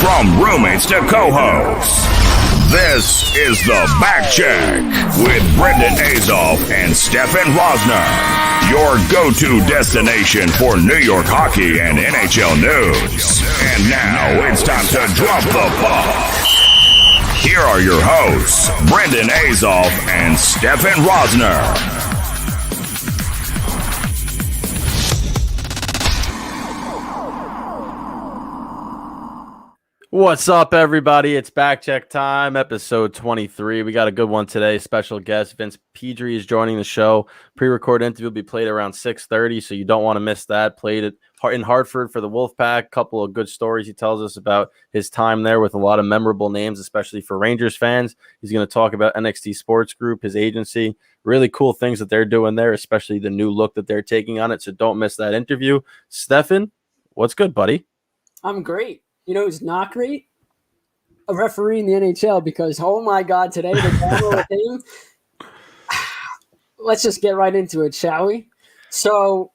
From roommates to co-hosts, this is the Backcheck with Brendan Azoff and Stefan Rosner, your go-to destination for New York hockey and NHL news. And now it's time to drop the puck. Here are your hosts, Brendan Azoff and Stefan Rosner. What's up, everybody? It's Backcheck time, episode 23. We got a good one today. Special guest Vince Pedrie is joining the show. Pre-recorded interview will be played around 6:30, so you don't want to miss that. Played it in Hartford for the Wolfpack. Couple of good stories he tells us about his time there with a lot of memorable names, especially for Rangers fans. He's going to talk about NXT Sports Group, his agency. Really cool things that they're doing there, especially the new look that they're taking on it, so don't miss that interview. Stefan, what's good, buddy? I'm great. You know who's not great? A referee in the NHL, because, oh my God, today the game. Let's just get right into it, shall we? So,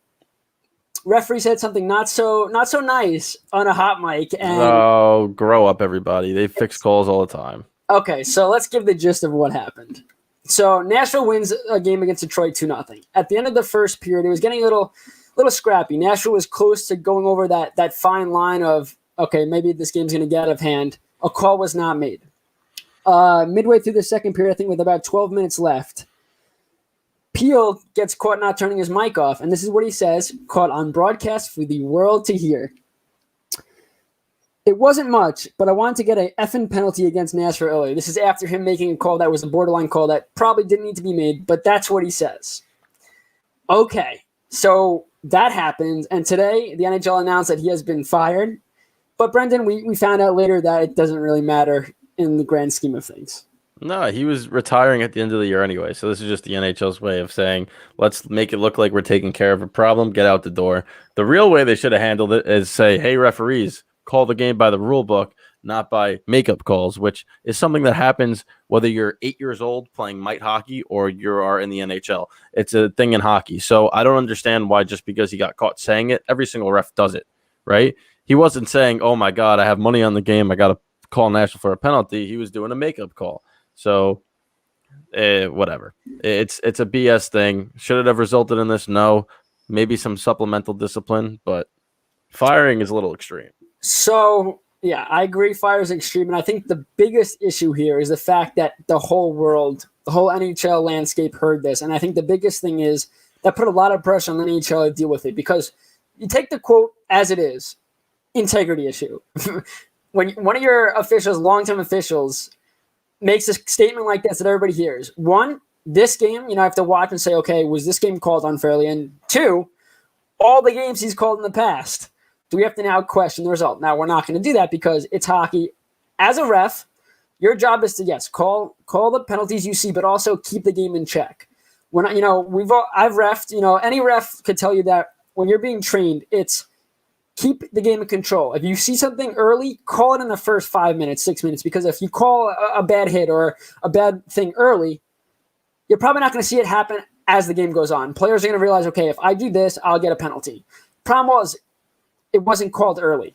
referee said something not so nice on a hot mic. And oh, grow up, everybody. They fix calls all the time. Okay, so let's give the gist of what happened. So, Nashville wins a game against Detroit 2-0. At the end of the first period, it was getting a little scrappy. Nashville was close to going over that fine line of, okay, maybe this game's going to get out of hand. A call was not made. Midway through the second period, I think with about 12 minutes left, Peel gets caught not turning his mic off, and this is what he says, caught on broadcast for the world to hear. It wasn't much, but I wanted to get an effing penalty against Nashville earlier. This is after him making a call that was a borderline call that probably didn't need to be made, but that's what he says. Okay, so that happened, and today the NHL announced that he has been fired. But, Brendan, we found out later that it doesn't really matter in the grand scheme of things. No, he was retiring at the end of the year anyway. So this is just the NHL's way of saying, let's make it look like we're taking care of a problem, get out the door. The real way they should have handled it is say, hey, referees, call the game by the rule book, not by makeup calls, which is something that happens whether you're 8 years old playing mite hockey or you are in the NHL. It's a thing in hockey. So I don't understand why just because he got caught saying it, every single ref does it, right? He wasn't saying, oh, my God, I have money on the game. I got to call Nashville for a penalty. He was doing a makeup call. So, whatever. It's a BS thing. Should it have resulted in this? No. Maybe some supplemental discipline, but firing is a little extreme. So, yeah, I agree. Fire is extreme. And I think the biggest issue here is the fact that the whole world, the whole NHL landscape heard this. And I think the biggest thing is that put a lot of pressure on the NHL to deal with it, because you take the quote as it is. Integrity issue. When one of your officials, long-term officials, makes a statement like this that everybody hears, one, this game, I have to watch and say, okay, was this game called unfairly? And two, all the games he's called in the past, do we have to now question the result? Now, we're not going to do that because it's hockey. As a ref, your job is to, yes, call the penalties you see, but also keep the game in check. When I've refed, any ref could tell you that when you're being trained, it's keep the game in control. If you see something early, call it in the first 5 minutes, 6 minutes, because if you call a bad hit or a bad thing early, you're probably not going to see it happen as the game goes on. Players are going to realize, okay, if I do this, I'll get a penalty. Problem was, it wasn't called early.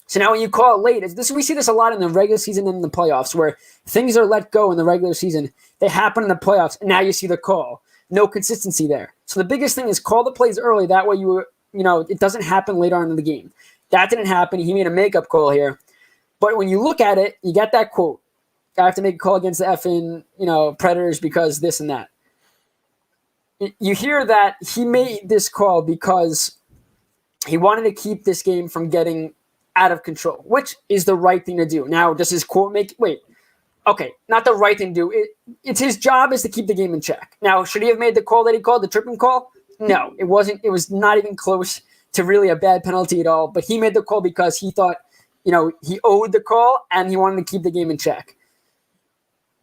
So now when you call it late, we see this a lot in the regular season and in the playoffs, where things are let go in the regular season. They happen in the playoffs, and now you see the call. No consistency there. So the biggest thing is call the plays early. That way it doesn't happen later on in the game. That didn't happen. He made a makeup call here. But when you look at it, you get that quote. I have to make a call against the effing, Predators because this and that. You hear that he made this call because he wanted to keep this game from getting out of control, which is the right thing to do. Now, does his quote not the right thing to do. It's his job is to keep the game in check. Now, should he have made the call that he called, the tripping call? No, it wasn't. It was not even close to really a bad penalty at all. But he made the call because he thought, he owed the call and he wanted to keep the game in check.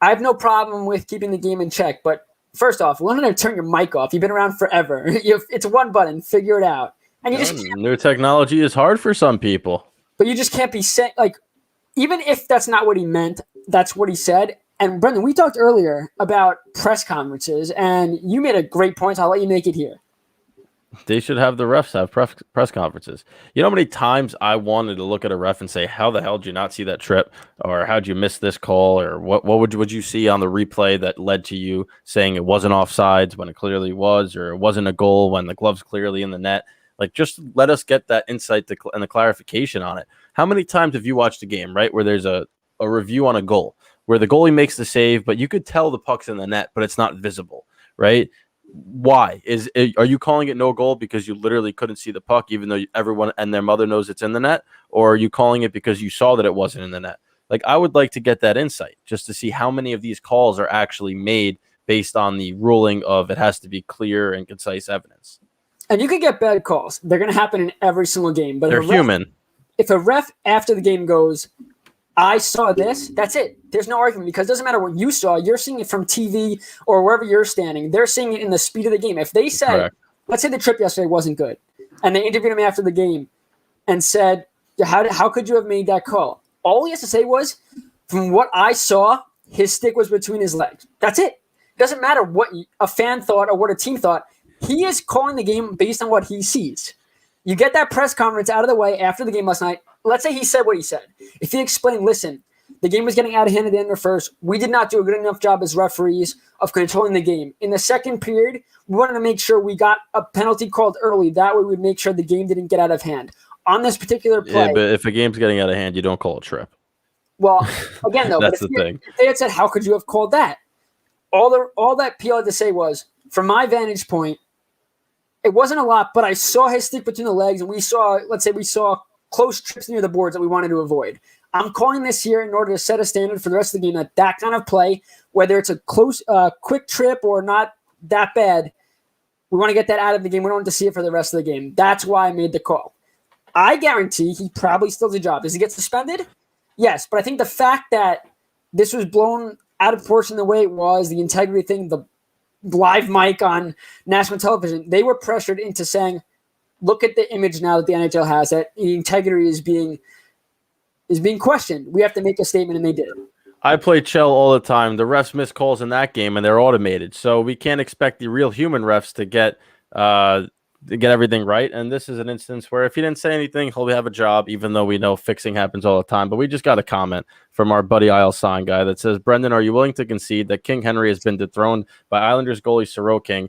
I have no problem with keeping the game in check. But first off, learn how to turn your mic off. You've been around forever. It's one button. Figure it out. And you just new technology is hard for some people. But you just can't be saying, even if that's not what he meant, that's what he said. And Brendan, we talked earlier about press conferences, and you made a great point. I'll let you make it here. They should have the refs have press conferences. You know how many times I wanted to look at a ref and say, "How the hell did you not see that trip?" Or "How'd you miss this call?" Or "What would you see on the replay that led to you saying it wasn't offsides when it clearly was, or it wasn't a goal when the glove's clearly in the net?" Like, just let us get that insight and the clarification on it. How many times have you watched a game, right, where there's a review on a goal where the goalie makes the save, but you could tell the puck's in the net, but it's not visible, right? Why are you calling it no goal because you literally couldn't see the puck, even though everyone and their mother knows it's in the net, or are you calling it because you saw that it wasn't in the net? Like, I would like to get that insight just to see how many of these calls are actually made based on the ruling of it has to be clear and concise evidence. And you could get bad calls. They're going to happen in every single game. But they're human. If a ref after the game goes, "I saw this," that's it. There's no argument, because it doesn't matter what you saw. You're seeing it from TV or wherever you're standing. They're seeing it in the speed of the game. If they said, Correct. Let's say the trip yesterday wasn't good, and they interviewed him after the game and said, how could you have made that call? All he has to say was, "From what I saw, his stick was between his legs." That's it. It doesn't matter what a fan thought or what a team thought. He is calling the game based on what he sees. You get that press conference out of the way after the game last night. Let's say he said what he said. If he explained, "Listen, the game was getting out of hand at the end of the first. We did not do a good enough job as referees of controlling the game. In the second period, we wanted to make sure we got a penalty called early. That way we'd make sure the game didn't get out of hand. On this particular play..." Yeah, but if a game's getting out of hand, you don't call a trip. Well, again, though, that's the thing. If they had said, "How could you have called that?" All that PL had to say was, "From my vantage point, it wasn't a lot, but I saw his stick between the legs, and we saw close trips near the boards that we wanted to avoid. I'm calling this here in order to set a standard for the rest of the game that kind of play, whether it's a close, quick trip or not that bad, we want to get that out of the game. We don't want to see it for the rest of the game. That's why I made the call." I guarantee he probably still has a job. Does he get suspended? Yes, but I think the fact that this was blown out of proportion the way it was, the integrity thing, the live mic on national television, they were pressured into saying, "Look at the image now that the NHL has, that the integrity is being questioned. We have to make a statement," and they did. I play Chell all the time. The refs miss calls in that game, and they're automated. So we can't expect the real human refs to get everything right. And this is an instance where if he didn't say anything, he'll have a job, even though we know fixing happens all the time. But we just got a comment from our buddy Isle Sign guy that says, "Brendan, are you willing to concede that King Henry has been dethroned by Islanders goalie Sorokin?"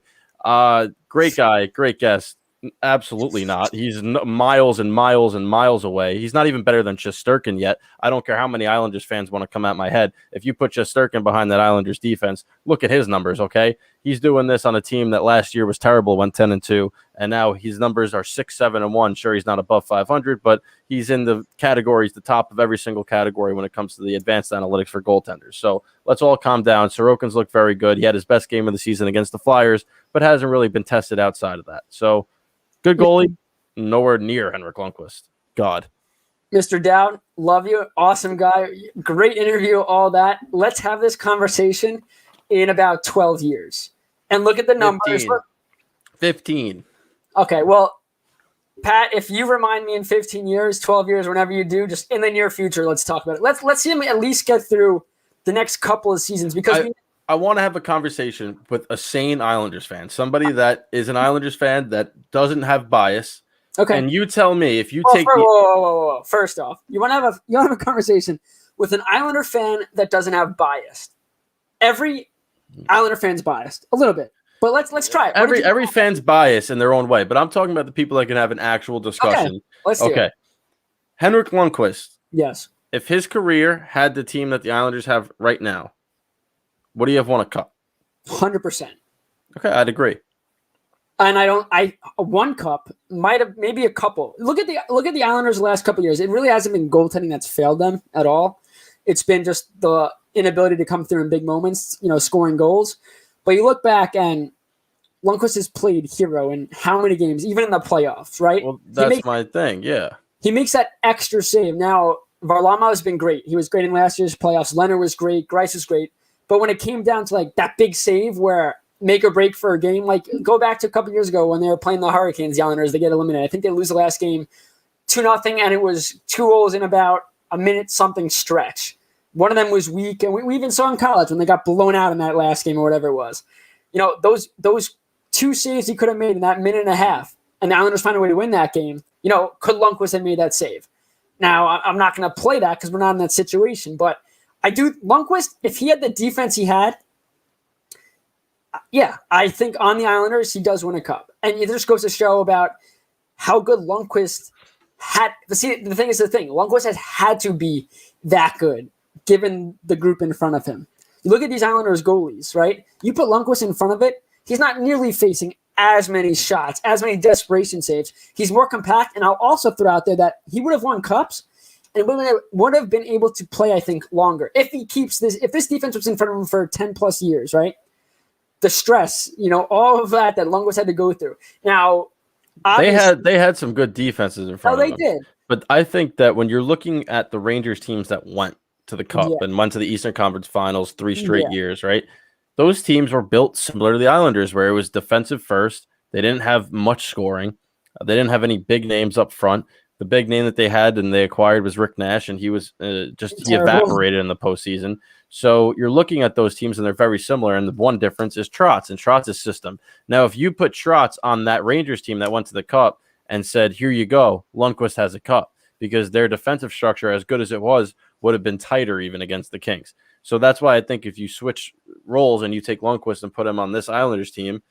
Great guy, great guest. Absolutely not. He's miles and miles and miles away. He's not even better than Shesterkin yet. I don't care how many Islanders fans want to come at my head. If you put Shesterkin behind that Islanders defense, look at his numbers, okay? He's doing this on a team that last year was terrible, went 10-2, and now his numbers are 6-7-1. Sure, he's not above 500, but he's in the categories, the top of every single category when it comes to the advanced analytics for goaltenders. So let's all calm down. Sorokin's looked very good. He had his best game of the season against the Flyers, but hasn't really been tested outside of that. So good goalie, nowhere near Henrik Lundqvist. God. Mr. Dowd, love you. Awesome guy. Great interview, all that. Let's have this conversation in about 12 years. And look at the numbers. 15. Okay, well, Pat, if you remind me in 15 years, 12 years, whenever you do, just in the near future, let's talk about it. Let's see him at least get through the next couple of seasons, because I want to have a conversation with a sane Islanders fan, somebody that is an Islanders fan that doesn't have bias. Okay. And you tell me if you take whoa. First off, you want to have a conversation with an Islander fan that doesn't have bias. Every Islander fan's biased a little bit, but let's try it. Every fan's biased in their own way, but I'm talking about the people that can have an actual discussion. Okay. Let's do it. Henrik Lundqvist. Yes. If his career had the team that the Islanders have right now, would he have won a cup? 100%. Okay, I'd agree. And one cup might have, maybe a couple. Look at the Islanders the last couple of years. It really hasn't been goaltending that's failed them at all. It's been just the inability to come through in big moments, scoring goals. But you look back and Lundqvist has played hero in how many games, even in the playoffs, right? Well, that's my thing, yeah. He makes that extra save. Now, Varlamov has been great. He was great in last year's playoffs. Leonard was great. Greiss was great. But when it came down to that big save where make or break for a game, go back to a couple years ago when they were playing the Hurricanes, the Islanders, they get eliminated. I think they lose the last game 2-0, and it was 2 goals in about a minute something stretch. One of them was weak, and we even saw in college when they got blown out in that last game or whatever it was. Those 2 saves he could have made in that minute and a half, and the Islanders find a way to win that game. Could Lundqvist have made that save? Now, I'm not going to play that because we're not in that situation, but Lundqvist, if he had the defense he had, yeah, I think on the Islanders, he does win a cup. And it just goes to show about how good Lundqvist had. See, the thing is Lundqvist has had to be that good, given the group in front of him. You look at these Islanders goalies, right? You put Lundqvist in front of it, he's not nearly facing as many shots, as many desperation saves. He's more compact, and I'll also throw out there that he would have won cups and would have been able to play, I think, longer. If this defense was in front of him for 10 plus years, right? The stress, all of that Lundqvist had to go through. Now, they had some good defenses in front of them. Oh, they did. But I think that when you're looking at the Rangers teams that went to the Cup and went to the Eastern Conference Finals 3 straight years, right? Those teams were built similar to the Islanders, where it was defensive first. They didn't have much scoring. They didn't have any big names up front. The big name that they had and they acquired was Rick Nash, and he was he evaporated in the postseason. So you're looking at those teams, and they're very similar. And the one difference is Trotz and Trotz's system. Now, if you put Trotz on that Rangers team that went to the Cup and said, "Here you go, Lundqvist has a cup," because their defensive structure, as good as it was, would have been tighter even against the Kings. So that's why I think if you switch roles and you take Lundqvist and put him on this Islanders team,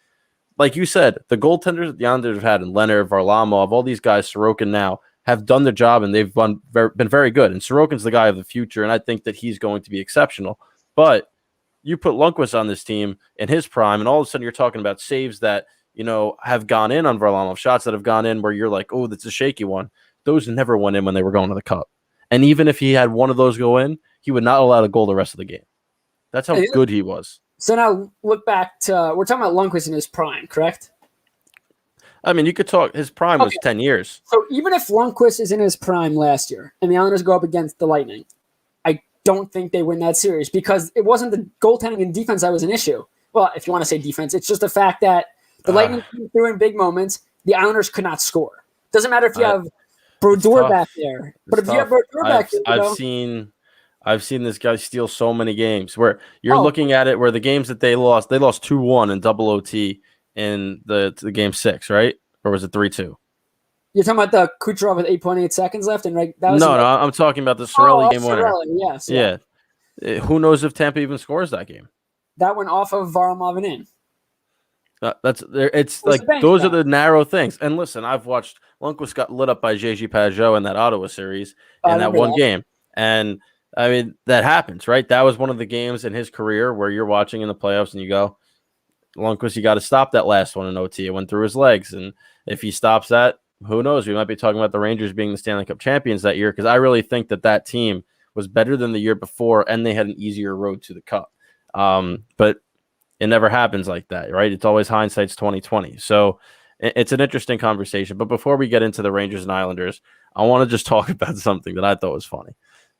like you said, the goaltenders that the Islanders have had, and Leonard, Varlamov, all these guys, Sorokin now, have done their job, and they've been very good. And Sorokin's the guy of the future, and I think that he's going to be exceptional. But you put Lundqvist on this team in his prime, and all of a sudden you're talking about saves that, have gone in on Varlamov, shots that have gone in where you're like, oh, that's a shaky one. Those never went in when they were going to the Cup. And even if he had one of those go in, he would not allow a goal the rest of the game. That's how good he was. So now look back to, we're talking about Lundqvist in his prime, correct? I mean, you could talk, his prime was 10 years. So even if Lundqvist is in his prime last year and the Islanders go up against the Lightning, I don't think they win that series because it wasn't the goaltending and defense that was an issue. Well, if you want to say defense, it's just the fact that the Lightning came through in big moments. The Islanders could not score. Doesn't matter if you have Brodeur back there. But if you have Brodeur back there, I've seen this guy steal so many games where you're looking at it where the games that they lost 2-1 in double OT in the game 6, right? Or was it 3-2? You're talking about the Kucherov with 8.8 seconds left, and that was no, I'm talking about the Cirelli game winner. Yes, yeah. Who knows if Tampa even scores that game? That went off of Varlamov and in. It's like those are the narrow things. And listen, I've watched Lundqvist got lit up by JG Pajot in that Ottawa series in that one game. And I mean, that happens, right? That was one of the games in his career where you're watching in the playoffs and you go, Lundqvist, you got to stop that last one in OT. It went through his legs. And if he stops that, who knows? We might be talking about the Rangers being the Stanley Cup champions that year because I really think that team was better than the year before and they had an easier road to the Cup. But it never happens like that, right? It's always hindsight's 20/20. So it's an interesting conversation. But before we get into the Rangers and Islanders, I want to just talk about something that I thought was funny.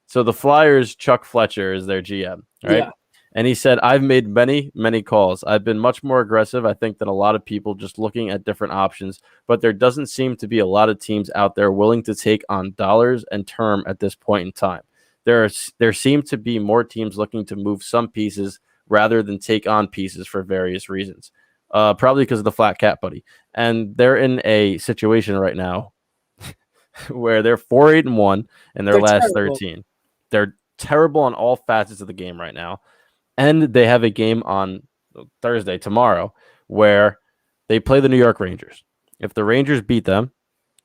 So the Flyers, Chuck Fletcher is their GM, right? Yeah. And he said, I've made many, many calls. I've been much more aggressive, I think, than a lot of people just looking at different options. But there doesn't seem to be a lot of teams out there willing to take on dollars and term at this point in time. There seem to be more teams looking to move some pieces rather than take on pieces for various reasons. Probably because of the flat cap, buddy. And they're in a situation right now where they're 4-8-1 in their last terrible. 13. They're terrible on all facets of the game right now. And they have a game on Thursday, tomorrow, where they play the New York Rangers. If the Rangers beat them,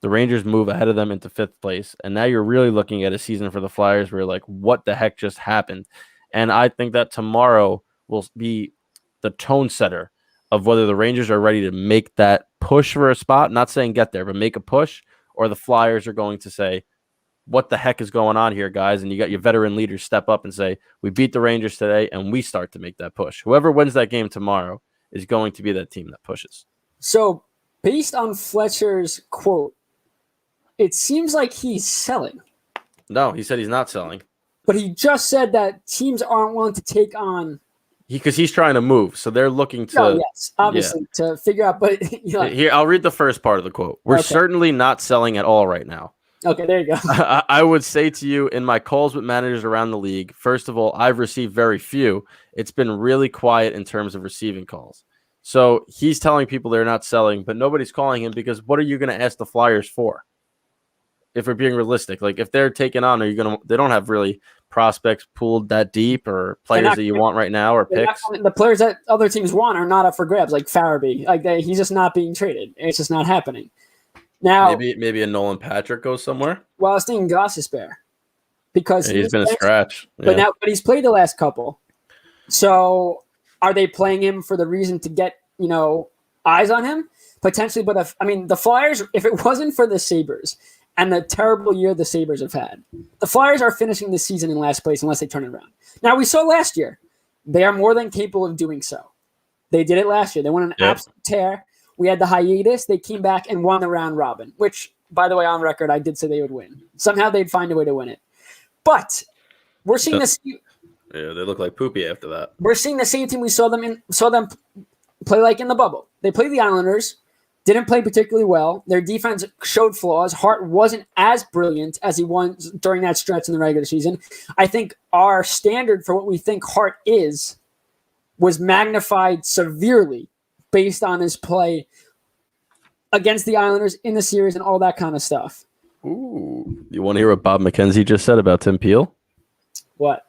the Rangers move ahead of them into 5th place. And now you're really looking at a season for the Flyers where you're like, what the heck just happened? And I think that tomorrow will be the tone setter of whether the Rangers are ready to make that push for a spot, not saying get there, but make a push, or the Flyers are going to say, what the heck is going on here, guys? And you got your veteran leaders step up and say, we beat the Rangers today, and we start to make that push. Whoever wins that game tomorrow is going to be that team that pushes. So based on Fletcher's quote, it seems like he's selling. No, he said he's not selling. But he just said that teams aren't willing to take on. Because he's trying to move, so they're looking to. Oh, yes, obviously to figure out. But here, I'll read the first part of the quote. We're certainly not selling at all right now. Okay, there you go. I would say to you, in my calls with managers around the league, first of all, I've received very few. It's been really quiet in terms of receiving calls. So he's telling people they're not selling, but nobody's calling him because what are you going to ask the Flyers for? If we're being realistic, like if they're taking on, they don't have really prospects pooled that deep or players that you want right now or picks. The players that other teams want are not up for grabs, like Farabee. He's just not being traded. It's just not happening. Now, maybe a Nolan Patrick goes somewhere. Well, I was thinking Gossespierre because he's been a scratch, but he's played the last couple. So are they playing him for the reason to get eyes on him potentially? But the Flyers, if it wasn't for the Sabres and the terrible year the Sabres have had, the Flyers are finishing the season in last place unless they turn it around. Now we saw last year they are more than capable of doing so. They did it last year. They went on an absolute tear. We had the hiatus. They came back and won the round robin, which, by the way, on record, I did say they would win. Somehow they'd find a way to win it. But we're seeing this. Yeah, they look like poopy after that. We're seeing the same team we saw them play like in the bubble. They played the Islanders, didn't play particularly well. Their defense showed flaws. Hart wasn't as brilliant as he was during that stretch in the regular season. I think our standard for what we think Hart was magnified severely based on his play against the Islanders in the series and all that kind of stuff. Ooh. You want to hear what Bob McKenzie just said about Tim Peel? What?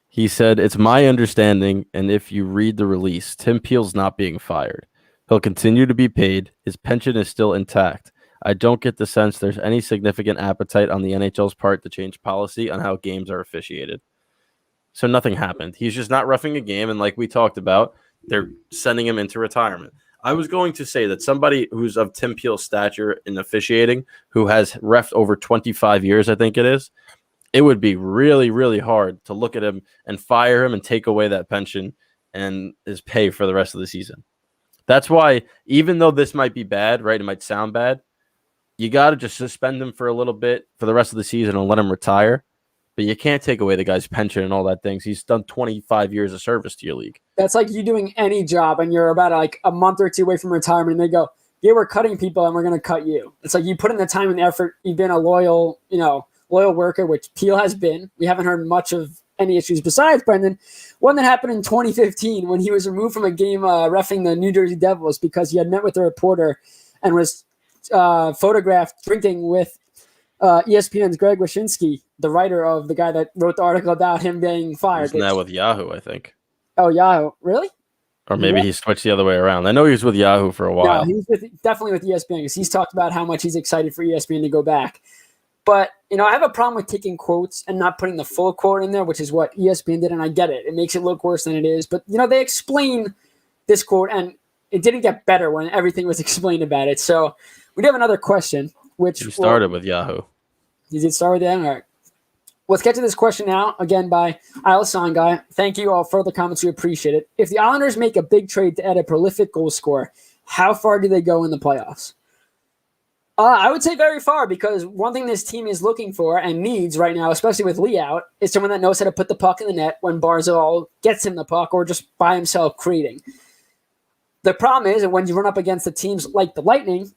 He said, "It's my understanding, and if you read the release, Tim Peel's not being fired. He'll continue to be paid. His pension is still intact. I don't get the sense there's any significant appetite on the NHL's part to change policy on how games are officiated." So nothing happened. He's just not roughing a game, and like we talked about, they're sending him into retirement. I was going to say that somebody who's of Tim Peel's stature in officiating, who has reffed over 25 years, I think it is, it would be really, really hard to look at him and fire him and take away that pension and his pay for the rest of the season. That's why, even though this might be bad, right, it might sound bad, you got to just suspend him for a little bit for the rest of the season and let him retire. But you can't take away the guy's pension and all that things. He's done 25 years of service to your league. That's like you doing any job and you're about a month or two away from retirement and they go, yeah, we're cutting people and we're going to cut you. It's like you put in the time and effort. You've been a loyal worker, which Peel has been. We haven't heard much of any issues besides Brendan. One that happened in 2015 when he was removed from a game reffing the New Jersey Devils because he had met with a reporter and was photographed drinking with ESPN's Greg Wyshynski, the writer of the guy that wrote the article about him being fired. He's now with Yahoo, I think. Oh, Yahoo. Really? Or maybe he switched the other way around. I know he was with Yahoo for a while. No, he's definitely with ESPN because he's talked about how much he's excited for ESPN to go back. But, I have a problem with taking quotes and not putting the full quote in there, which is what ESPN did, and I get it. It makes it look worse than it is. But, they explain this quote, and it didn't get better when everything was explained about it. So we do have another question, which... He started with Yahoo. You did start with that? All right. Let's get to this question now, again, by Isle Guy. Thank you all for the comments. We appreciate it. If the Islanders make a big trade to add a prolific goal scorer, how far do they go in the playoffs? I would say very far because one thing this team is looking for and needs right now, especially with Lee out, is someone that knows how to put the puck in the net when Barzal gets him the puck or just by himself creating. The problem is that when you run up against the teams like the Lightning,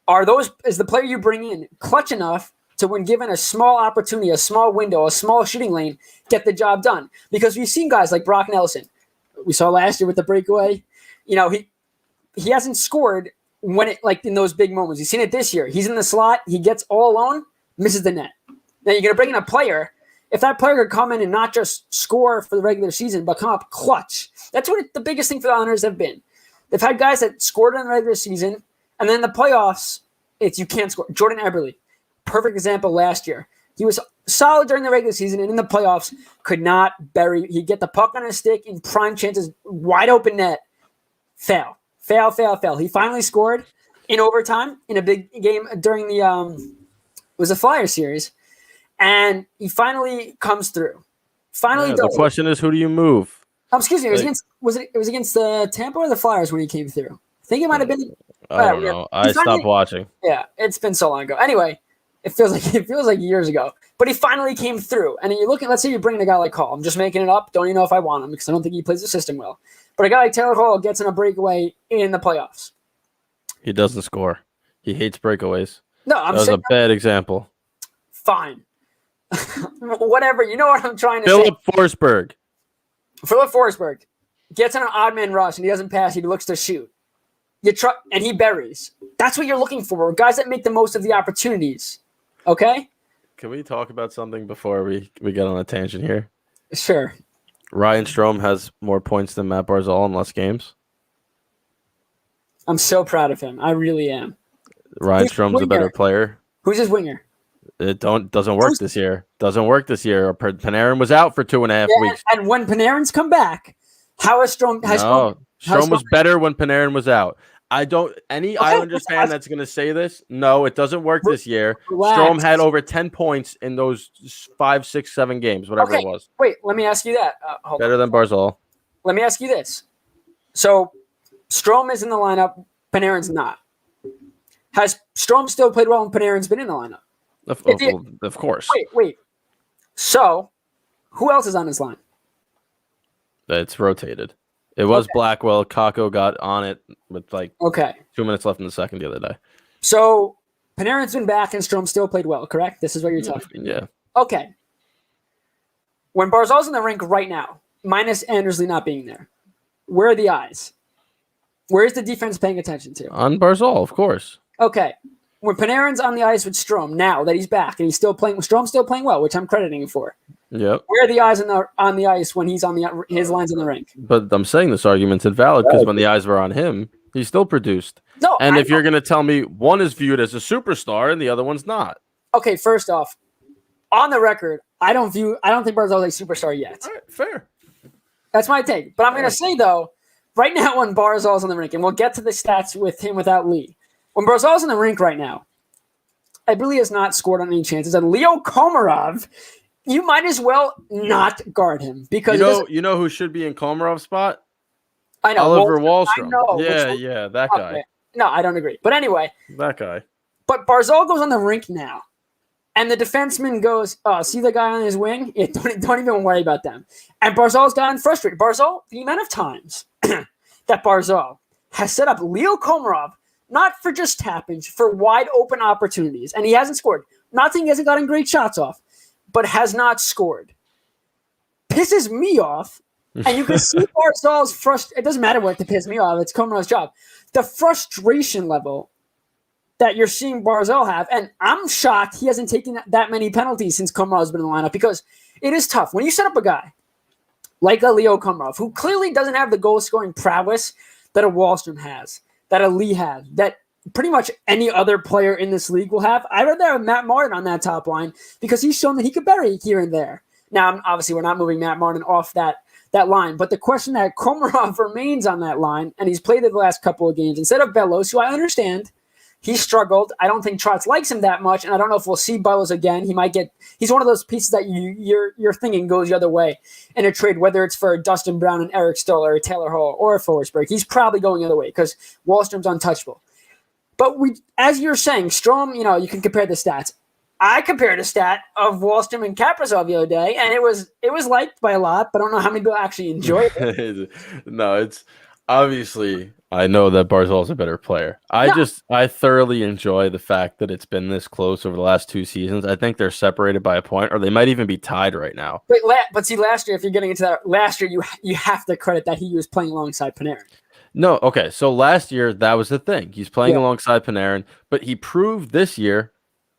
is the player you bring in clutch enough to, when given a small opportunity, a small window, a small shooting lane, get the job done? Because we've seen guys like Brock Nelson. We saw last year with the breakaway. He hasn't scored when in those big moments. You've seen it this year. He's in the slot. He gets all alone, misses the net. Now you're going to bring in a player. If that player could come in and not just score for the regular season, but come up clutch, that's what the biggest thing for the Islanders have been. They've had guys that scored in the regular season, and then the playoffs, you can't score. Jordan Eberle, perfect example last year. He was solid during the regular season, and in the playoffs, could not bury. He'd get the puck on his stick in prime chances, wide open net, fail. He finally scored in overtime in a big game during it was a Flyer series, and he finally comes through. The question is, who do you move? Excuse me, it was against the Tampa or the Flyers when he came through? I think it might have been. I don't know. I stopped watching. Yeah, it's been so long ago. Anyway, it feels like years ago. But he finally came through. And you look at, let's say you're bringing a guy like Hall. I'm just making it up. Don't even know if I want him because I don't think he plays the system well. But a guy like Taylor Hall gets in a breakaway in the playoffs. He doesn't score. He hates breakaways. No, I'm saying that was a bad example. Fine. Whatever. You know what I'm trying to say. Philip Forsberg. gets on an odd man rush and he doesn't pass, he looks to shoot. And he buries. That's what you're looking for. Guys that make the most of the opportunities. Okay? Can we talk about something before we get on a tangent here? Sure. Ryan Strome has more points than Matt Barzal in less games. I'm so proud of him. I really am. Ryan Strome's a better player. Who's his winger? It doesn't work this year. Doesn't work this year. Panarin was out for 2.5 weeks. And when Panarin's come back, how is Strome? Strome was better when Panarin was out. Islanders fan that's going to say this, no, it doesn't work this year. Relax. Strome had over 10 points in those 5, 6, 7 games, whatever it was. Wait, let me ask you that. Better than Barzal. Let me ask you this. So Strome is in the lineup. Panarin's not. Has Strome still played well when Panarin's been in the lineup? Of course. Wait. So who else is on his line? It's rotated. It was Blackwell. Kakko got on it with 2 minutes left in the second the other day. So Panarin's been back and Strome still played well, correct? This is what you're talking about. Yeah. Okay. When Barzal's in the rink right now, minus Andersley not being there, where are the eyes? Where is the defense paying attention to? On Barzal, of course. Okay. When Panarin's on the ice with Strome, now that he's back and he's still playing, Strome's still playing well, which I'm crediting him for. Yep. Where are the eyes on the ice when he's on his lines in the rink? But I'm saying this argument's invalid because when the eyes were on him, he still produced. No, and if you're going to tell me one is viewed as a superstar and the other one's not. Okay, first off, on the record, I don't think Barzal's a superstar yet. All right, fair. That's my take. But I'm going to say, though, right now when Barzal's on the rink, and we'll get to the stats with him without Lee. When Barzal's in the rink right now, I believe has not scored on any chances. And Leo Komarov, you might as well not guard him because you know who should be in Komarov's spot? I know Oliver Wahlstrom. I know, yeah, that guy. Okay. No, I don't agree. But anyway, that guy. But Barzal goes on the rink now, and the defenseman goes, "Oh, see the guy on his wing? Yeah, don't even worry about them." And Barzal's gotten frustrated. The amount of times that Barzal has set up Leo Komarov, not for just tappings, for wide open opportunities, and he hasn't scored. Not saying he hasn't gotten great shots off, but has not scored. Pisses me off, and you can see Barzal's frustration. It doesn't matter what to piss me off. It's Komarov's job. The frustration level that you're seeing Barzal have, and I'm shocked he hasn't taken that many penalties since Komarov's been in the lineup because it is tough. When you set up a guy like a Leo Komarov, who clearly doesn't have the goal-scoring prowess that a Wahlstrom has, that a Lee has, that pretty much any other player in this league will have. I'd rather have Matt Martin on that top line because he's shown that he could bury here and there. Now, obviously, we're not moving Matt Martin off that line, but the question that Komarov remains on that line, and he's played it the last couple of games, instead of Bellows, who I understand, he struggled. I don't think Trotz likes him that much, and I don't know if we'll see Bellows again. He's one of those pieces that you're thinking goes the other way in a trade, whether it's for Dustin Brown and Eric Stoller or Taylor Hall or Forsberg. He's probably going the other way because Wahlstrom's untouchable. But as you're saying, Strome, you can compare the stats. I compared a stat of Wahlstrom and Kaprizov the other day, and it was liked by a lot, but I don't know how many people actually enjoyed it. No, it's obviously I know that Barzal's a better player. I thoroughly enjoy the fact that it's been this close over the last 2 seasons. I think they're separated by a point, or they might even be tied right now. But see, last year, if you're getting into that, last year you have to credit that he was playing alongside Panarin. No, okay. So last year that was the thing. He's playing alongside Panarin, but he proved this year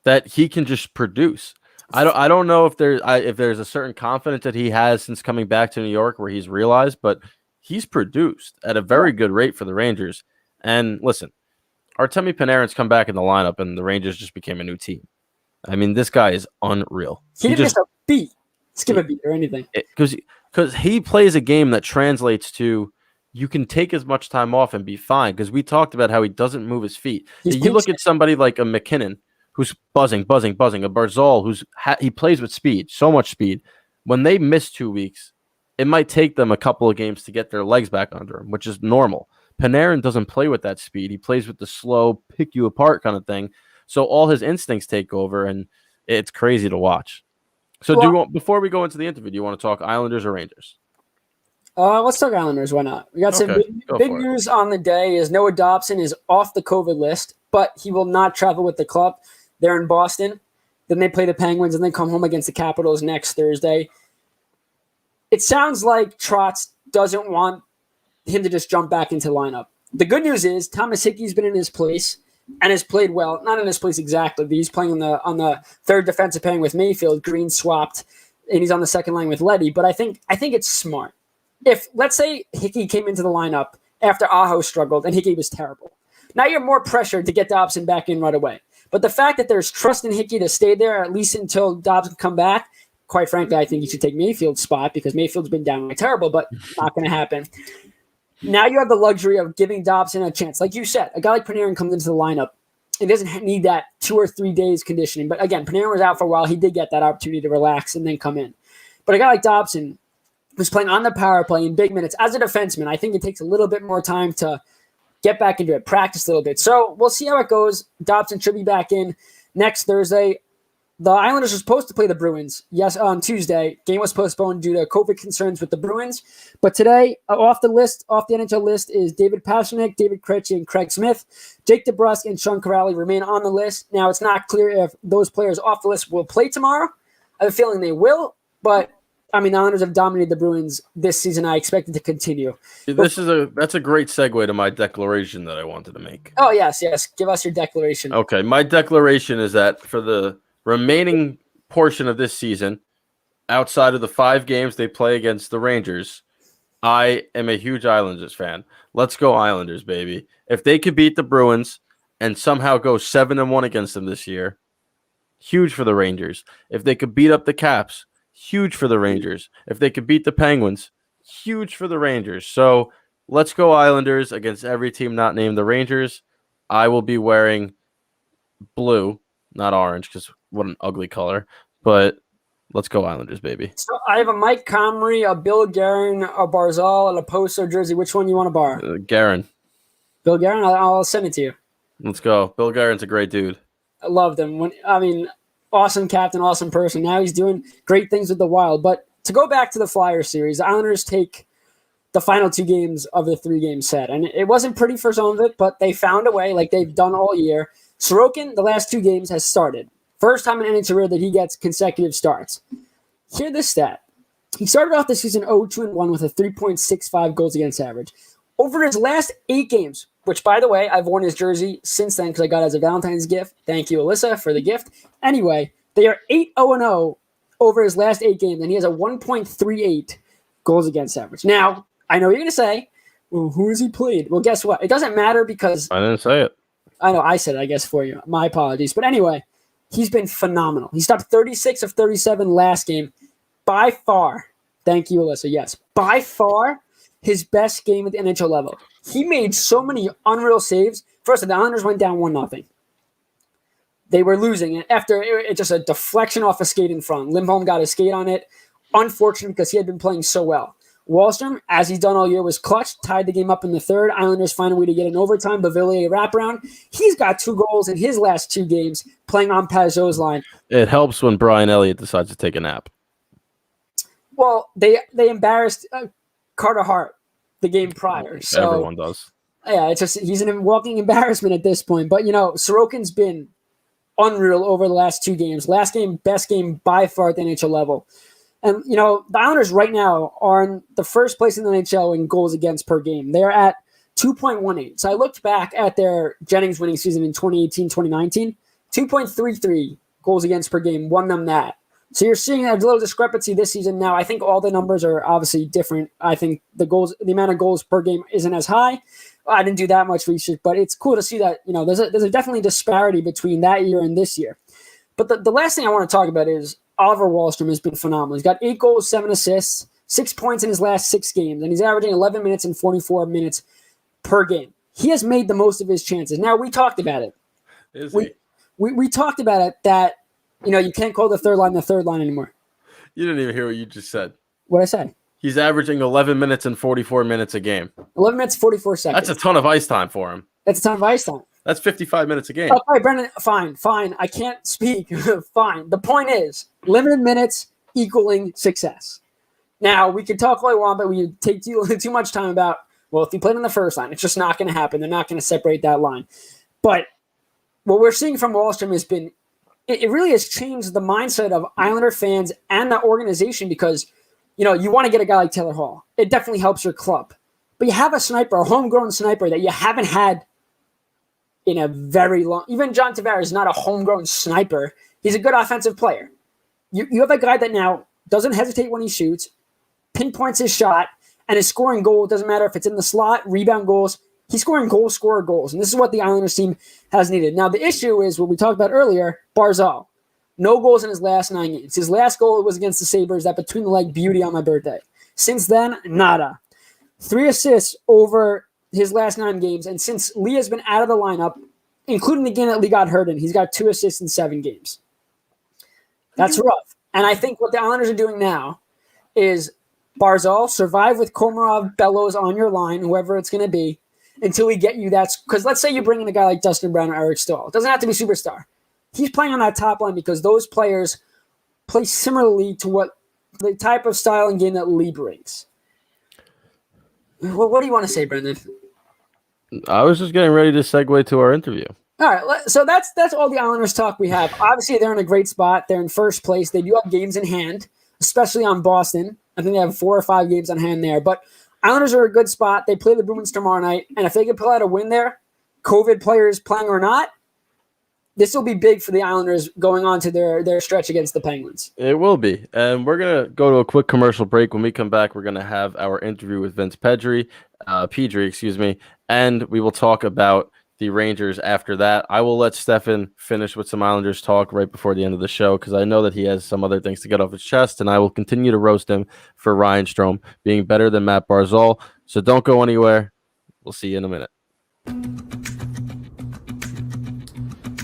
that he can just produce. I don't know if there's a certain confidence that he has since coming back to New York where he's realized, but he's produced at a very good rate for the Rangers. And listen, Artemi Panarin's come back in the lineup, and the Rangers just became a new team. I mean, this guy is unreal. He didn't miss skip a beat or anything. Because he plays a game that translates to you can take as much time off and be fine. Because we talked about how he doesn't move his feet. You look at somebody like a McKinnon who's buzzing, a Barzal he plays with speed, so much speed. When they miss 2 weeks, it might take them a couple of games to get their legs back under him, which is normal. Panarin doesn't play with that speed. He plays with the slow, pick you apart kind of thing. So all his instincts take over, and it's crazy to watch. So before we go into the interview, do you want to talk Islanders or Rangers? Let's talk Islanders. Why not? We got some big news on the day is Noah Dobson is off the COVID list, but he will not travel with the club. They're in Boston. Then they play the Penguins, and then come home against the Capitals next Thursday. It sounds like Trotz doesn't want him to just jump back into the lineup. The good news is Thomas Hickey's been in his place and has played well. Not in his place exactly, but he's playing on the third defensive pairing with Mayfield. Green swapped, and he's on the second line with Leddy. But I think it's smart. If, let's say, Hickey came into the lineup after Aho struggled and Hickey was terrible, now you're more pressured to get Dobson back in right away. But the fact that there's trust in Hickey to stay there at least until Dobson can come back, quite frankly, I think he should take Mayfield's spot because Mayfield's been downright terrible, but not going to happen. Now you have the luxury of giving Dobson a chance. Like you said, a guy like Panarin comes into the lineup. He doesn't need that 2 or 3 days conditioning. But again, Panarin was out for a while. He did get that opportunity to relax and then come in. But a guy like Dobson, who's playing on the power play in big minutes as a defenseman, I think it takes a little bit more time to get back into it, practice a little bit. So we'll see how it goes. Dobson should be back in next Thursday. The Islanders are supposed to play the Bruins, yes, on Tuesday. Game was postponed due to COVID concerns with the Bruins. But today, off the NHL list, is David Pastrnak, David Krejci, and Craig Smith. Jake DeBrusk and Sean Corrali remain on the list. Now, it's not clear if those players off the list will play tomorrow. I have a feeling they will, but I mean, the Islanders have dominated the Bruins this season. I expect it to continue. That's a great segue to my declaration that I wanted to make. Oh, yes. Give us your declaration. Okay, my declaration is that for the remaining portion of this season, outside of the 5 games they play against the Rangers, I am a huge Islanders fan. Let's go Islanders, baby. If they could beat the Bruins and somehow go 7-1 against them this year, huge for the Rangers. If they could beat up the Caps, huge for the Rangers. If they could beat the Penguins, huge for the Rangers. So let's go Islanders against every team not named the Rangers. I will be wearing blue, not orange, because what an ugly color. But let's go Islanders, baby. So I have a Mike Comrie, a Bill Guerin, a Barzal, and a Poso jersey. Which one you want to borrow? Guerin. Bill Guerin? I'll send it to you. Let's go. Bill Guerin's a great dude. I loved him. Awesome captain, awesome person. Now he's doing great things with the Wild. But to go back to the Flyers series, the Islanders take the final 2 games of the 3-game set. And it wasn't pretty for some of it, but they found a way like they've done all year. Sorokin, the last 2 games, has started. First time in NHL career that he gets consecutive starts. Hear this stat. He started off the season 0-2-1 with a 3.65 goals against average. Over his last 8 games, which, by the way, I've worn his jersey since then because I got it as a Valentine's gift. Thank you, Alyssa, for the gift. Anyway, they are 8-0-0 over his last 8 games, and he has a 1.38 goals against average. Now, I know you're going to say, well, who has he played? Well, guess what? It doesn't matter because I didn't say it. I know I said it, I guess, for you. My apologies. But anyway, he's been phenomenal. He stopped 36 of 37 last game. By far, thank you, Alyssa, yes, by far his best game at the NHL level. He made so many unreal saves. First, the Islanders went down 1-0. They were losing. And after it just a deflection off a skate in front. Lindholm got a skate on it. Unfortunate because he had been playing so well. Wallstrom, as he's done all year, was clutch, tied the game up in the third. Islanders find a way to get an overtime. Bavilier wraparound. He's got 2 goals in his last 2 games playing on Pajot's line. It helps when Brian Elliott decides to take a nap. Well, they embarrassed Carter Hart the game prior. So everyone does. Yeah, it's just he's an walking embarrassment at this point. But, Sorokin's been unreal over the last 2 games. Last game, best game by far at the NHL level. And, the Islanders right now are in the first place in the NHL in goals against per game. They're at 2.18. So I looked back at their Jennings winning season in 2018-2019. 2.33 goals against per game won them that. So you're seeing a little discrepancy this season. Now, I think all the numbers are obviously different. I think the amount of goals per game isn't as high. I didn't do that much research, but it's cool to see that, there's a definitely disparity between that year and this year. But the last thing I want to talk about is Oliver Wallstrom has been phenomenal. He's got 8 goals, 7 assists, 6 points in his last 6 games, and he's averaging 11 minutes and 44 minutes per game. He has made the most of his chances. Now, we talked about it. We talked about it that, you can't call the third line anymore. You didn't even hear what you just said. What'd I say? He's averaging 11 minutes and 44 minutes a game. 11 minutes, 44 seconds. That's a ton of ice time for him. That's a ton of ice time. That's 55 minutes a game. All right, Brendan, fine. I can't speak. Fine. The point is, limited minutes equaling success. Now, we can talk all we want, but we take too much time about, well, if he played on the first line, it's just not going to happen. They're not going to separate that line. But what we're seeing from Wallstrom has been, it really has changed the mindset of Islander fans and the organization because, you want to get a guy like Taylor Hall. It definitely helps your club. but you have a sniper, a homegrown sniper that you haven't had in a very long. Even John Tavares is not a homegrown sniper. He's a good offensive player. You have a guy that now doesn't hesitate when he shoots, pinpoints his shot, and is scoring goals. It doesn't matter if it's in the slot, rebound goals. He's scoring scorer goals. And this is what the Islanders team has needed. Now, the issue is what we talked about earlier, Barzal. No goals in his last 9 games. His last goal was against the Sabres, that between-the-leg beauty on my birthday. Since then, nada. 3 assists over his last 9 games. And since Lee has been out of the lineup, including the game that Lee got hurt in, he's got 2 assists in 7 games. That's rough. And I think what the Islanders are doing now is Barzal, survive with Komarov, Bellows on your line, whoever it's going to be, until we get you that. Because let's say you bring in a guy like Dustin Brown or Eric Stahl. It doesn't have to be superstar. He's playing on that top line because those players play similarly to what the type of style and game that Lee brings. What do you want to say, Brendan? I was just getting ready to segue to our interview. All right, so that's all the Islanders talk we have. Obviously, they're in a great spot. They're in first place. They do have games in hand, especially on Boston. I think they have 4 or 5 games on hand there. But Islanders are a good spot. They play the Bruins tomorrow night, and if they can pull out a win there, COVID players playing or not, this will be big for the Islanders going on to their stretch against the Penguins. It will be. And we're going to go to a quick commercial break. When we come back, we're going to have our interview with Vince Pedrie, and we will talk about the Rangers after that. I will let Stefan finish with some Islanders talk right before the end of the show because I know that he has some other things to get off his chest, and I will continue to roast him for Ryan Strome being better than Matt Barzal. So don't go anywhere. We'll see you in a minute.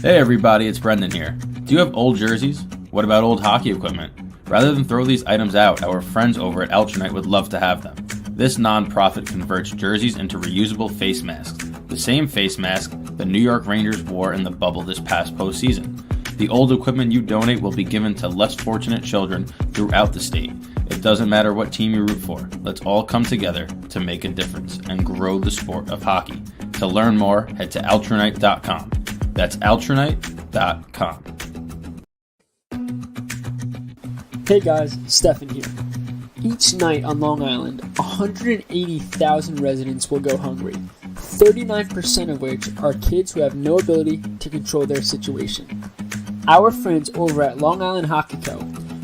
Hey everybody, it's Brendan here. Do you have old jerseys? What about old hockey equipment? Rather than throw these items out, our friends over at Alternate would love to have them. This nonprofit converts jerseys into reusable face masks. The same face mask the New York Rangers wore in the bubble this past postseason. The old equipment you donate will be given to less fortunate children throughout the state. It doesn't matter what team you root for. Let's all come together to make a difference and grow the sport of hockey. To learn more, head to alternate.com. That's alternate.com. Hey guys, Stefan here. Each night on Long Island, 180,000 residents will go hungry, 39% of which are kids who have no ability to control their situation. Our friends over at Long Island Hockey Co.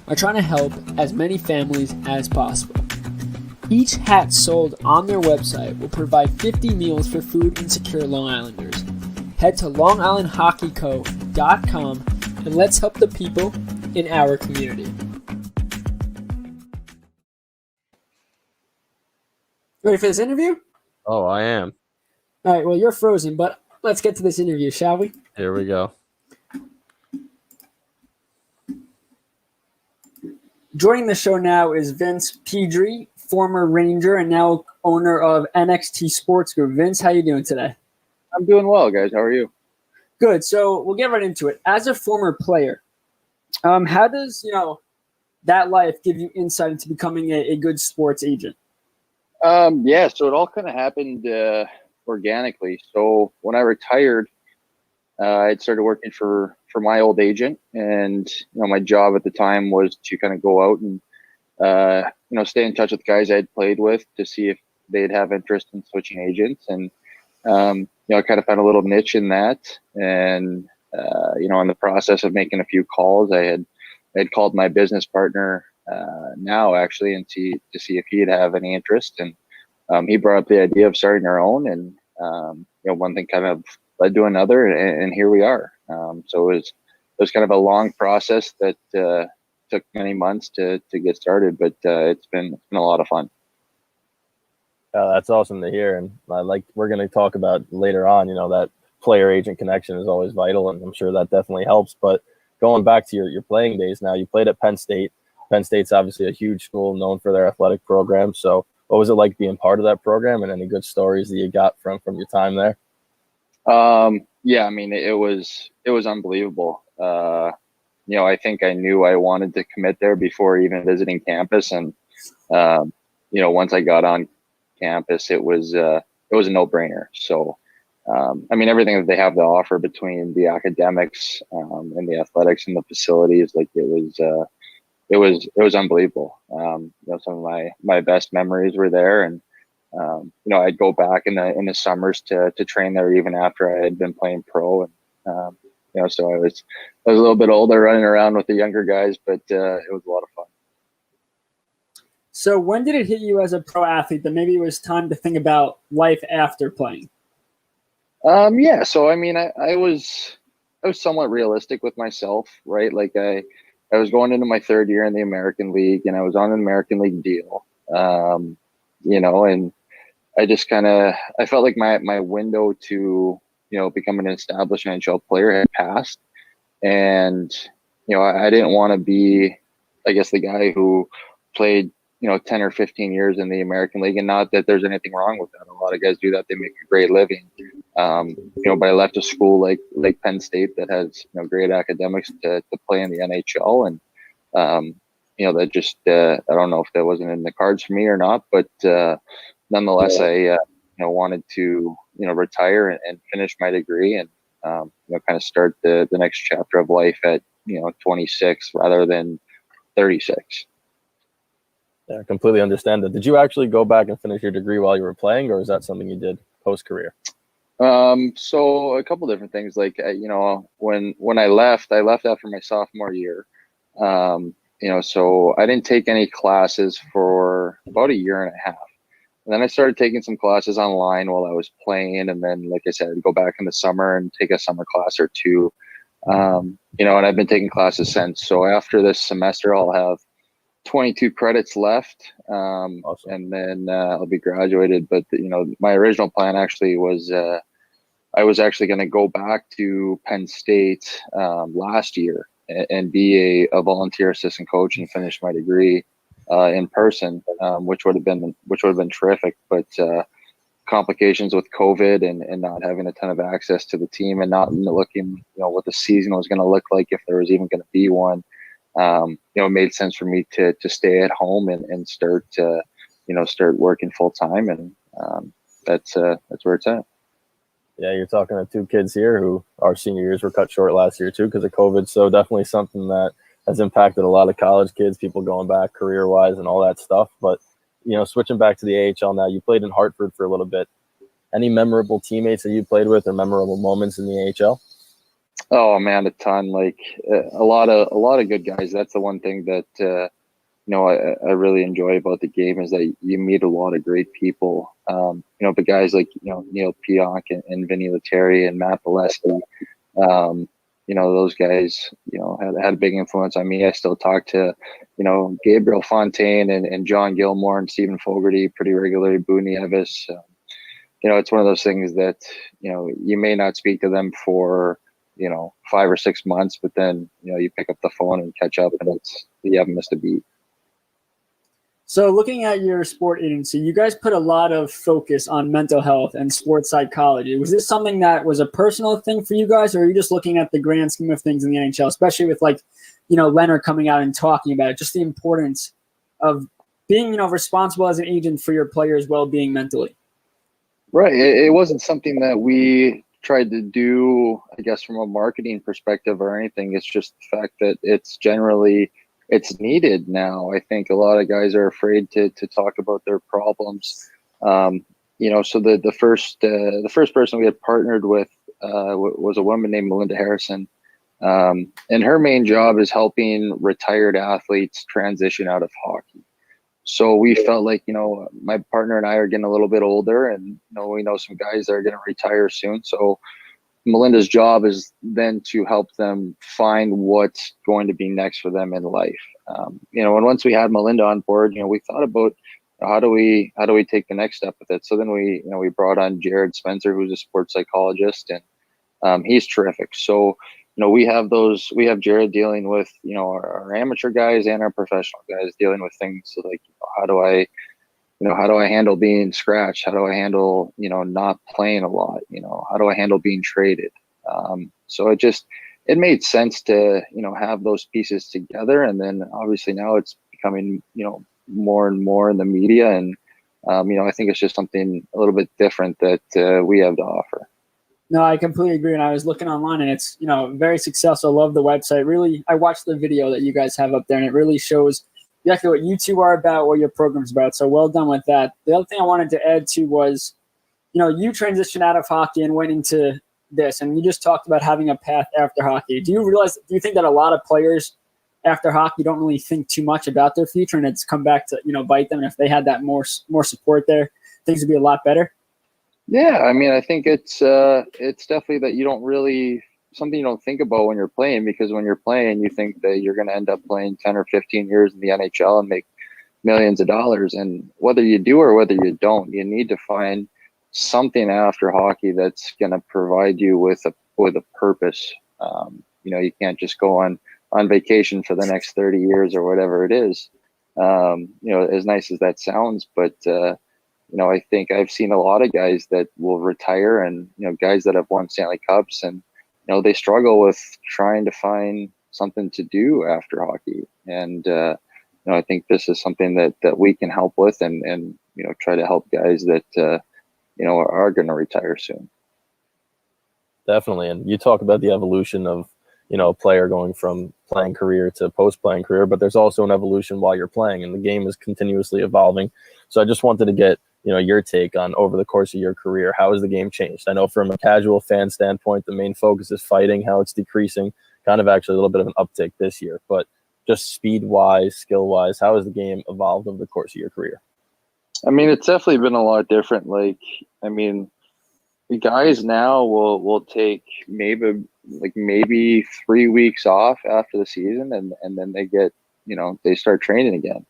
are trying to help as many families as possible. Each hat sold on their website will provide 50 meals for food insecure Long Islanders. Head to longislandhockeyco.com and let's help the people in our community. Ready for this interview? Oh, I am. All right, well, you're frozen, but let's get to this interview, shall we? Here we go. Joining the show now is Vince Pedrie, former Ranger and now owner of NXT Sports Group. Vince, how you doing today? I'm doing well, guys. How are you? Good. So we'll get right into it. As a former player, how does that life give you insight into becoming a good sports agent? So it all kind of happened organically. So when I retired, I started working for my old agent, and my job at the time was to kind of go out and stay in touch with guys I'd played with to see if they'd have interest in switching agents, and I kind of found a little niche in that, and in the process of making a few calls, I had called my business partner now actually and see if he'd have any interest, and he brought up the idea of starting our own, and one thing kind of led to another, and here we are. So it was kind of a long process that took many months to get started, but it's been a lot of fun. That's awesome to hear, and we're going to talk about later on. That player agent connection is always vital, and I'm sure that definitely helps. But going back to your playing days now, you played at Penn State. Penn State's obviously a huge school known for their athletic program. So what was it like being part of that program, and any good stories that you got from your time there? It was unbelievable. I think I knew I wanted to commit there before even visiting campus, and once I got on campus, it was a no-brainer. So everything that they have to offer between the academics and the athletics and the facilities, it was unbelievable. Some of my best memories were there, and I'd go back in the summers to train there even after I had been playing pro. And, so I was a little bit older running around with the younger guys, but it was a lot of fun. So when did it hit you as a pro athlete that maybe it was time to think about life after playing? Yeah. So, I mean, I was somewhat realistic with myself, right? Like I was going into my third year in the American League, and I was on an American League deal, and I just I felt like my window to, become an established NHL player had passed. And, I didn't want to be, I guess, the guy who played, 10 or 15 years in the American League. And not that there's anything wrong with that. A lot of guys do that. They make a great living. But I left a school like Penn State that has, great academics to play in the NHL. And, that just, I don't know if that wasn't in the cards for me or not, but nonetheless, I, wanted to, retire and finish my degree and, kind of start the next chapter of life at, 26 rather than 36. Yeah, I completely understand that. Did you actually go back and finish your degree while you were playing, or is that something you did post-career? So a couple different things. Like, when I left after my sophomore year. So I didn't take any classes for about a year and a half. And then I started taking some classes online while I was playing. And then, like I said, I'd go back in the summer and take a summer class or two. And I've been taking classes since. So after this semester, I'll have 22 credits left. Awesome. And then I'll be graduated. But, my original plan actually was I was actually going to go back to Penn State last year and be a volunteer assistant coach and finish my degree in person, which would have been terrific. But complications with COVID and not having a ton of access to the team and not looking, what the season was going to look like if there was even going to be one, it made sense for me to stay at home and start working full time. And that's where it's at. Yeah, you're talking to two kids here who our senior years were cut short last year too because of COVID. So definitely something that has impacted a lot of college kids, people going back career-wise and all that stuff. But, switching back to the AHL now, you played in Hartford for a little bit. Any memorable teammates that you played with or memorable moments in the AHL? Oh man, a ton. Like a lot of good guys. That's the one thing that I really enjoy about the game is that you meet a lot of great people. But guys like Neil Pionk and Vinny Lettieri and Matt Bolesky, those guys had a big influence on me. I still talk to Gabriel Fontaine and John Gilmore and Stephen Fogarty pretty regularly. Boo Nieves. It's one of those things that you may not speak to them for 5 or 6 months, but then you pick up the phone and catch up, and you haven't missed a beat. So looking at your sport agency, you guys put a lot of focus on mental health and sports psychology. Was this something that was a personal thing for you guys, or are you just looking at the grand scheme of things in the NHL, especially with Leonard coming out and talking about it, just the importance of being, responsible as an agent for your players' well-being mentally? Right. It wasn't something that we tried to do, I guess, from a marketing perspective or anything. It's just the fact that it's needed now. I think a lot of guys are afraid to talk about their problems. So the first person we had partnered with was a woman named Melinda Harrison. And her main job is helping retired athletes transition out of hockey. So we felt like, my partner and I are getting a little bit older, and, we know some guys that are going to retire soon. So Melinda's job is then to help them find what's going to be next for them in life. And once we had Melinda on board, we thought about how do we take the next step with it. So then we brought on Jared Spencer, who's a sports psychologist, and he's terrific. So, we have Jared dealing with, our amateur guys and our professional guys dealing with things like, how do I handle being scratched? How do I handle, not playing a lot? How do I handle being traded? So it made sense to, have those pieces together. And then obviously now it's becoming, more and more in the media. And, I think it's just something a little bit different that we have to offer. No, I completely agree. And I was looking online, and it's, very successful. Love the website. Really, I watched the video that you guys have up there, and it really shows exactly what you two are about, what your program's about. So well done with that. The other thing I wanted to add to was, you transitioned out of hockey and went into this, and you just talked about having a path after hockey. Do you think that a lot of players after hockey don't really think too much about their future, and it's come back to, bite them? And if they had that more support there, things would be a lot better? Yeah, I mean, I think it's definitely that you don't really something you don't think about when you're playing, because when you're playing, you think that you're going to end up playing 10 or 15 years in the NHL and make millions of dollars. And whether you do or whether you don't, you need to find something after hockey that's going to provide you with a purpose. You can't just go on vacation for the next 30 years or whatever it is. As nice as that sounds, but I think I've seen a lot of guys that will retire, and guys that have won Stanley Cups, and they struggle with trying to find something to do after hockey. And I think this is something that we can help with, and try to help guys that are going to retire soon. Definitely. And you talk about the evolution of a player going from playing career to post-playing career, but there's also an evolution while you're playing, and the game is continuously evolving. So I just wanted to get your take on, over the course of your career, how has the game changed? I know from a casual fan standpoint, the main focus is fighting, how it's decreasing, kind of actually a little bit of an uptick this year, but just speed-wise, skill-wise, how has the game evolved over the course of your career? I mean, it's definitely been a lot different. The guys now will take maybe 3 weeks off after the season, and then they get, they start training again.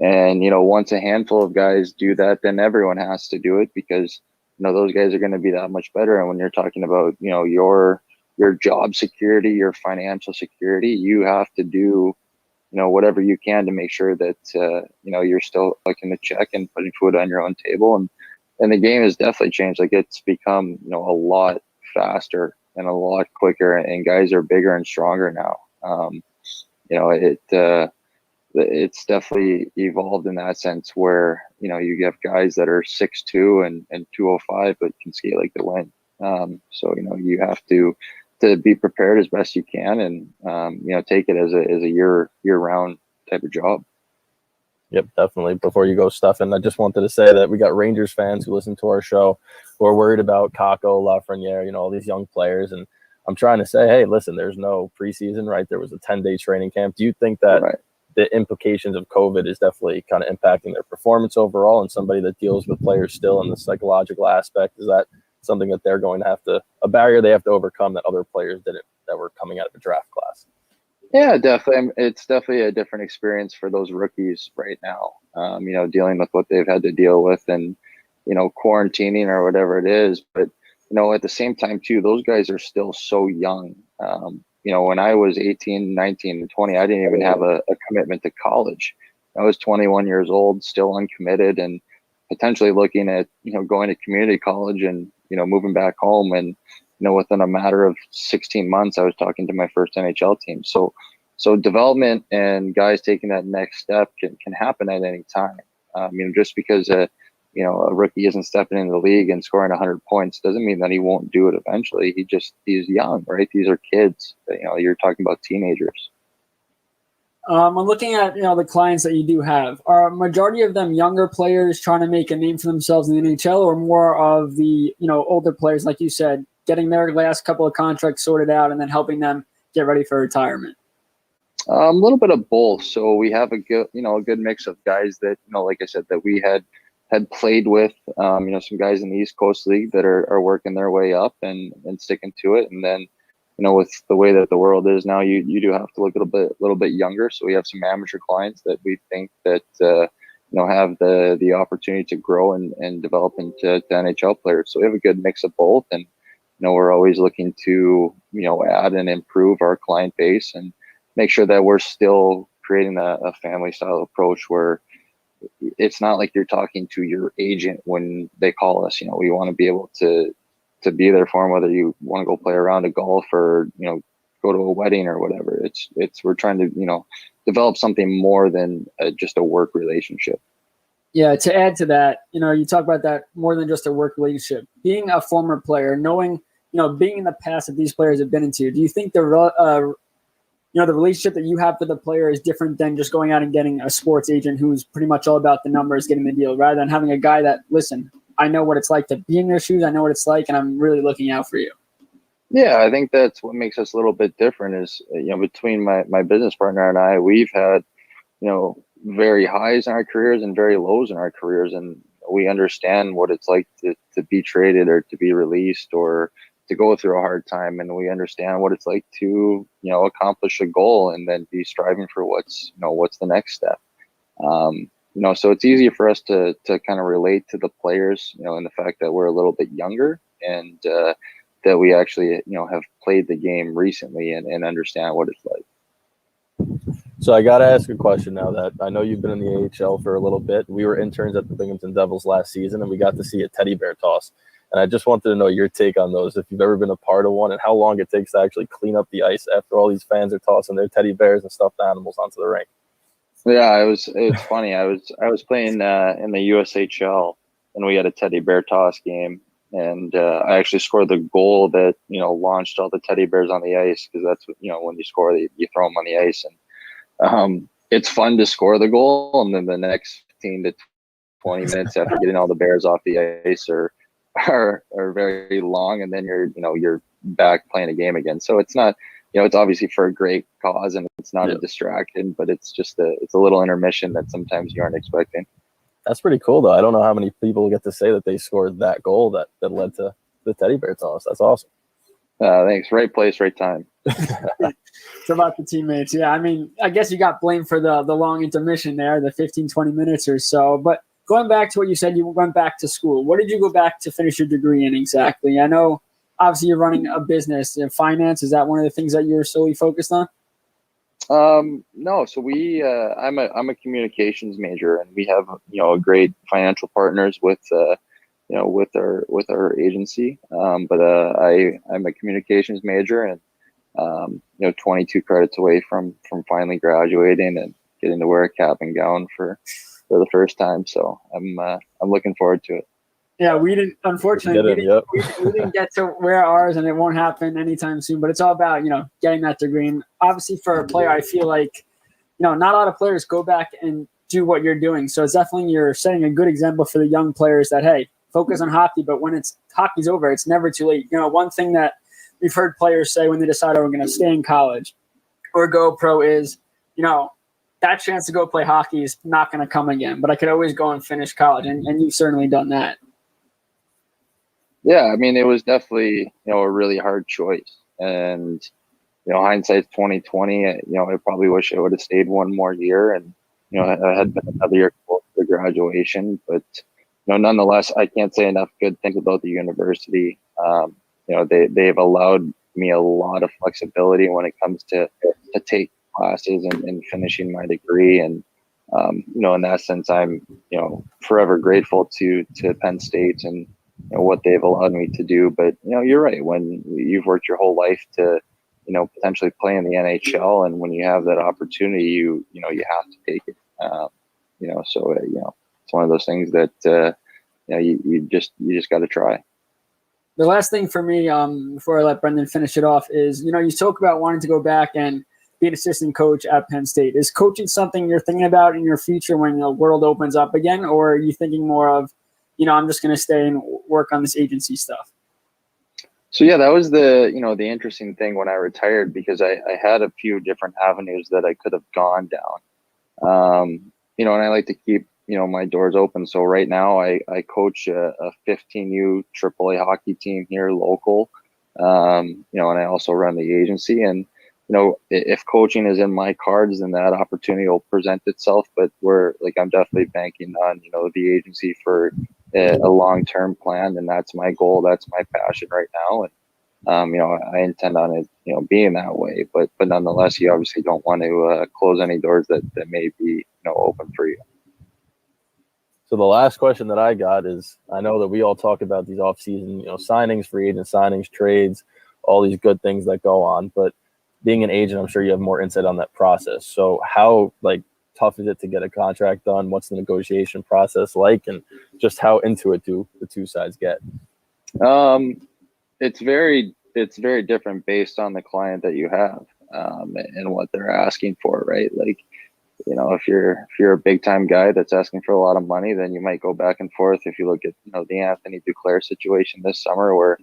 And, once a handful of guys do that, then everyone has to do it, because, those guys are going to be that much better. And when you're talking about, your job security, your financial security, you have to do, whatever you can to make sure that, you're still collecting the check and putting food on your own table. And the game has definitely changed. It's become, a lot faster and a lot quicker, and guys are bigger and stronger now. It's definitely evolved in that sense, where, you have guys that are 6'2" and 205, but can skate like the wind. So, you have to be prepared as best you can, and, take it as a year-round type of job. Yep, definitely. Before you go, Stefan, I just wanted to say that we got Rangers fans who listen to our show who are worried about Kakko, Lafreniere, all these young players. And I'm trying to say, hey, listen, there's no preseason, right? There was a 10-day training camp. Do you think that the implications of COVID is definitely kind of impacting their performance overall, and somebody that deals with players still in the psychological aspect, is that something that they're going to have to, a barrier they have to overcome that other players didn't, that were coming out of a draft class? Yeah, definitely. It's definitely a different experience for those rookies right now, dealing with what they've had to deal with, and, quarantining or whatever it is. But, at the same time too, those guys are still so young. When I was 18, 19, and 20, I didn't even have a commitment to college. I was 21 years old, still uncommitted, and potentially looking at, going to community college and, moving back home. And, within a matter of 16 months, I was talking to my first NHL team. So development and guys taking that next step can happen at any time. Just because a rookie isn't stepping into the league and scoring 100 points doesn't mean that he won't do it eventually. He's young, right? These are kids. You're talking about teenagers. I'm looking at the clients that you do have. Are a majority of them younger players trying to make a name for themselves in the NHL, or more of the older players, like you said, getting their last couple of contracts sorted out and then helping them get ready for retirement? A little bit of both. So we have a good mix of guys that, like I said, that we had played with, some guys in the East Coast League that are working their way up and sticking to it. And then, with the way that the world is now, you do have to look a little bit younger. So we have some amateur clients that we think that, have the opportunity to grow and develop into NHL players. So we have a good mix of both. And, we're always looking to, add and improve our client base and make sure that we're still creating a family style approach, where it's not like you're talking to your agent when they call us. We want to be able to be there for them, whether you want to go play a round of golf or, go to a wedding or whatever. We're trying to, develop something more than just a work relationship. Yeah, to add to that, you talk about that more than just a work relationship. Being a former player, knowing, being in the past that these players have been into, do you think the the relationship that you have with the player is different than just going out and getting a sports agent who's pretty much all about the numbers, getting the deal, rather than having a guy that, listen, I know what it's like to be in your shoes. I know what it's like, and I'm really looking out for you. Yeah, I think that's what makes us a little bit different is, between my business partner and I, we've had, very highs in our careers and very lows in our careers. And we understand what it's like to be traded or to be released or to go through a hard time. And we understand what it's like to, accomplish a goal and then be striving for what's the next step. So it's easier for us to kind of relate to the players, in the fact that we're a little bit younger and that we actually, have played the game recently and understand what it's like. So I got to ask a question now that I know you've been in the AHL for a little bit. We were interns at the Binghamton Devils last season, and we got to see a teddy bear toss. And I just wanted to know your take on those, if you've ever been a part of one, and how long it takes to actually clean up the ice after all these fans are tossing their teddy bears and stuffed animals onto the rink. Yeah, it's funny. I was playing in the USHL, and we had a teddy bear toss game, and I actually scored the goal that launched all the teddy bears on the ice, because that's what, when you score, you throw them on the ice, and it's fun to score the goal, and then the next 15 to 20 minutes after getting all the bears off the ice are very long, and then you're back playing a game again. So it's not, it's obviously for a great cause, and it's not a distraction, but it's just it's a little intermission that sometimes you aren't expecting. That's pretty cool, though. I don't know how many people get to say that they scored that goal that led to the teddy bear toss. That's awesome. Thanks. Right place, right time. It's about the teammates. Yeah, I mean, I guess you got blamed for the long intermission there, the 15, 20 minutes or so. But going back to what you said, you went back to school. What did you go back to finish your degree in exactly? I know, obviously, you're running a business in finance. Is that one of the things that you're solely focused on? No. So I'm a communications major, and we have, great financial partners with our agency. But I'm a communications major, and 22 credits away from finally graduating and getting to wear a cap and gown for the first time. So I'm looking forward to it. Yeah, we didn't. Unfortunately, we didn't get to wear ours, and it won't happen anytime soon. But it's all about getting that degree. And obviously, for a player, I feel like not a lot of players go back and do what you're doing. So it's definitely, you're setting a good example for the young players that, hey, focus on hockey. But when hockey's over, it's never too late. One thing that we've heard players say when they decide, we're going to stay in college or go pro is, that chance to go play hockey is not going to come again. But I could always go and finish college, and you've certainly done that. Yeah, I mean, it was definitely, a really hard choice. And, hindsight's 2020. I probably wish I would have stayed one more year, and, I had been another year close to graduation. But, nonetheless, I can't say enough good things about the university. They've allowed me a lot of flexibility when it comes to take classes and finishing my degree. And, in that sense, I'm, forever grateful to Penn State and what they've allowed me to do. But, you're right. When you've worked your whole life to, potentially play in the NHL, and when you have that opportunity, you have to take it. So it's one of those things that, you just got to try. The last thing for me, before I let Brendan finish it off, is, you talk about wanting to go back and be an assistant coach at Penn State. Is coaching something you're thinking about in your future when the world opens up again? Or are you thinking more of, I'm just going to stay and work on this agency stuff? So, yeah, that was the interesting thing when I retired, because I had a few different avenues that I could have gone down. And I like to keep, my doors open. So right now I coach a 15U AAA hockey team here local. And I also run the agency, and, if coaching is in my cards, then that opportunity will present itself. But I'm definitely banking on, the agency for a long-term plan. And that's my goal. That's my passion right now. And, I intend on it, being that way, but nonetheless, you obviously don't want to close any doors that may be, open for you. So the last question that I got is, I know that we all talk about these off-season, signings, free agent signings, trades, all these good things that go on. But being an agent, I'm sure you have more insight on that process. So how tough is it to get a contract done? What's the negotiation process like, and just how into it do the two sides get? It's very different based on the client that you have. and what they're asking for, right? Like, you know, if you're a big time guy that's asking for a lot of money, then you might go back and forth. If you look at, you know, the Anthony Duclair situation this summer, where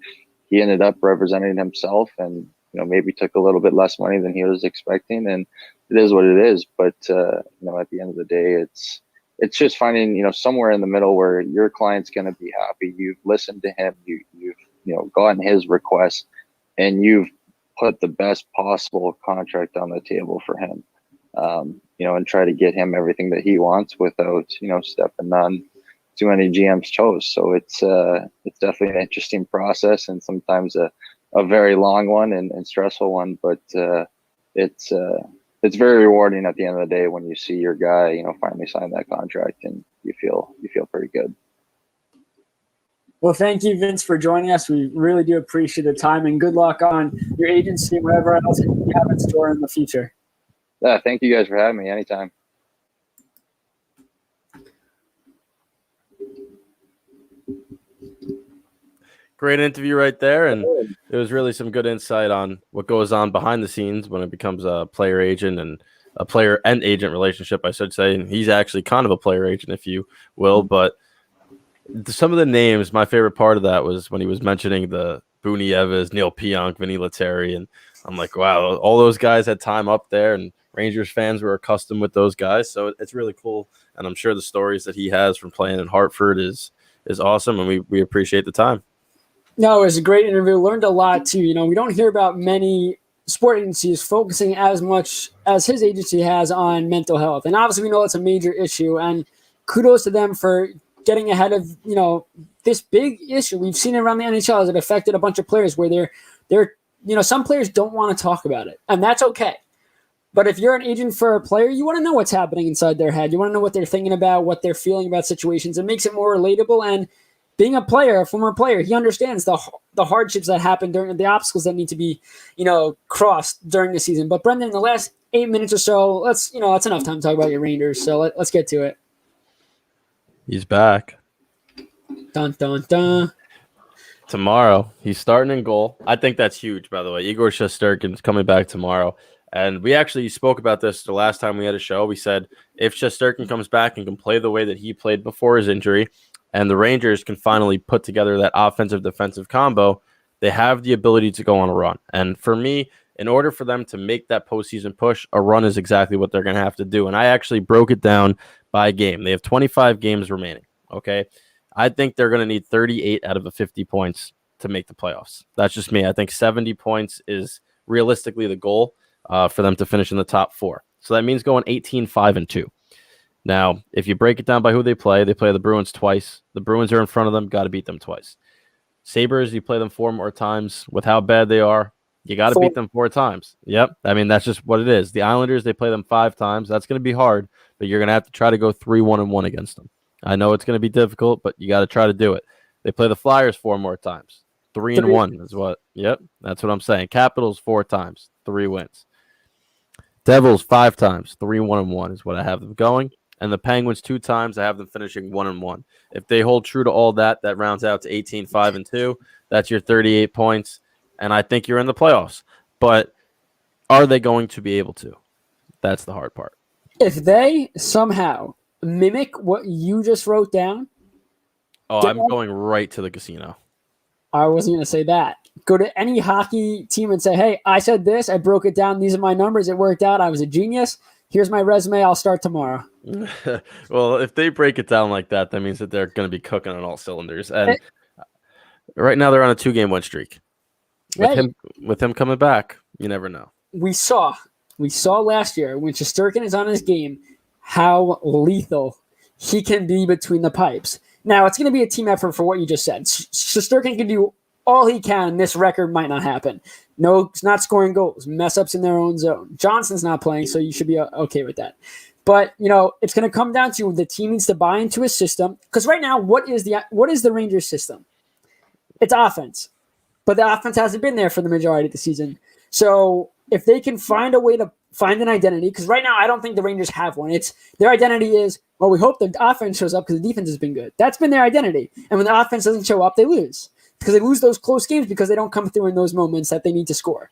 he ended up representing himself and, you know, maybe took a little bit less money than he was expecting, and it is what it is. But you know, at the end of the day, it's just finding, you know, somewhere in the middle where your client's going to be happy. You've listened to him, you've you know, gotten his requests, and you've put the best possible contract on the table for him. You know, and try to get him everything that he wants without, you know, stepping on too many GM's toes. So it's definitely an interesting process, and sometimes a very long one and stressful one. But it's very rewarding at the end of the day when you see your guy, you know, finally sign that contract, and you feel pretty good. Well, thank you, Vince, for joining us. We really do appreciate the time, and good luck on your agency and whatever else you have in store in the future. Yeah, thank you guys for having me anytime. Great interview right there, and it was really some good insight on what goes on behind the scenes when it becomes a player agent and a player and agent relationship, I should say. And he's actually kind of a player agent, if you will. But some of the names, my favorite part of that was when he was mentioning the Booney Evans, Neil Pionk, Vinny Lettieri, and I'm like, wow, all those guys had time up there, and Rangers fans were accustomed with those guys. So it's really cool, and I'm sure the stories that he has from playing in Hartford is awesome, and we appreciate the time. No, it was a great interview. Learned a lot, too. You know, we don't hear about many sport agencies focusing as much as his agency has on mental health. And obviously we know it's a major issue, and kudos to them for getting ahead of, you know, this big issue. We've seen it around the NHL as it affected a bunch of players where they're you know, some players don't want to talk about it, and that's okay. But if you're an agent for a player, you want to know what's happening inside their head. You want to know what they're thinking about, what they're feeling about situations. It makes it more relatable. And being a player, a former player, he understands the hardships that happen during the obstacles that need to be, you know, crossed during the season. But Brendan, in the last 8 minutes or so, that's enough time to talk about your Rangers. So let's get to it. He's back. Dun, dun, dun. Tomorrow, he's starting in goal. I think that's huge, by the way. Igor Shesterkin's coming back tomorrow. And we actually spoke about this the last time we had a show. We said if Shesterkin comes back and can play the way that he played before his injury, and the Rangers can finally put together that offensive-defensive combo, they have the ability to go on a run. And for me, in order for them to make that postseason push, a run is exactly what they're going to have to do. And I actually broke it down by game. They have 25 games remaining, okay? I think they're going to need 38 out of the 50 points to make the playoffs. That's just me. I think 70 points is realistically the goal for them to finish in the top four. So that means going 18-5-2. Now, if you break it down by who they play the Bruins twice. The Bruins are in front of them, got to beat them twice. Sabres, you play them 4 more times. With how bad they are, you got to beat them 4 times. Yep. I mean, that's just what it is. The Islanders, they play them 5 times. That's going to be hard, but you're going to have to try to go 3-1-1 against them. I know it's going to be difficult, but you got to try to do it. They play the Flyers 4 more times. 3-1 is what. Yep, that's what I'm saying. Capitals 4 times, 3 wins. Devils 5 times, 3-1-1 is what I have them going. And the Penguins 2 times, I have them finishing 1-1. If they hold true to all that, that rounds out to 18-5-2. That's your 38 points, and I think you're in the playoffs. But are they going to be able to? That's the hard part. If they somehow mimic what you just wrote down. Oh, I'm going right to the casino. I wasn't going to say that. Go to any hockey team and say, hey, I said this. I broke it down. These are my numbers. It worked out. I was a genius. Here's my resume. I'll start tomorrow. Well, if they break it down like that, that means that they're going to be cooking on all cylinders. And right now they're on a 2-game win streak. With him coming back, you never know. We saw last year when Shesterkin is on his game how lethal he can be between the pipes. Now, it's going to be a team effort for what you just said. Shesterkin can do all he can. This record might not happen. No, it's not scoring goals. Mess ups in their own zone. Johnson's not playing, so you should be okay with that. But, you know, it's going to come down to the team needs to buy into a system. Because right now, what is the Rangers system? It's offense. But the offense hasn't been there for the majority of the season. So if they can find a way to find an identity, because right now I don't think the Rangers have one. It's their identity is, well, we hope the offense shows up because the defense has been good. That's been their identity. And when the offense doesn't show up, they lose. Because they lose those close games because they don't come through in those moments that they need to score.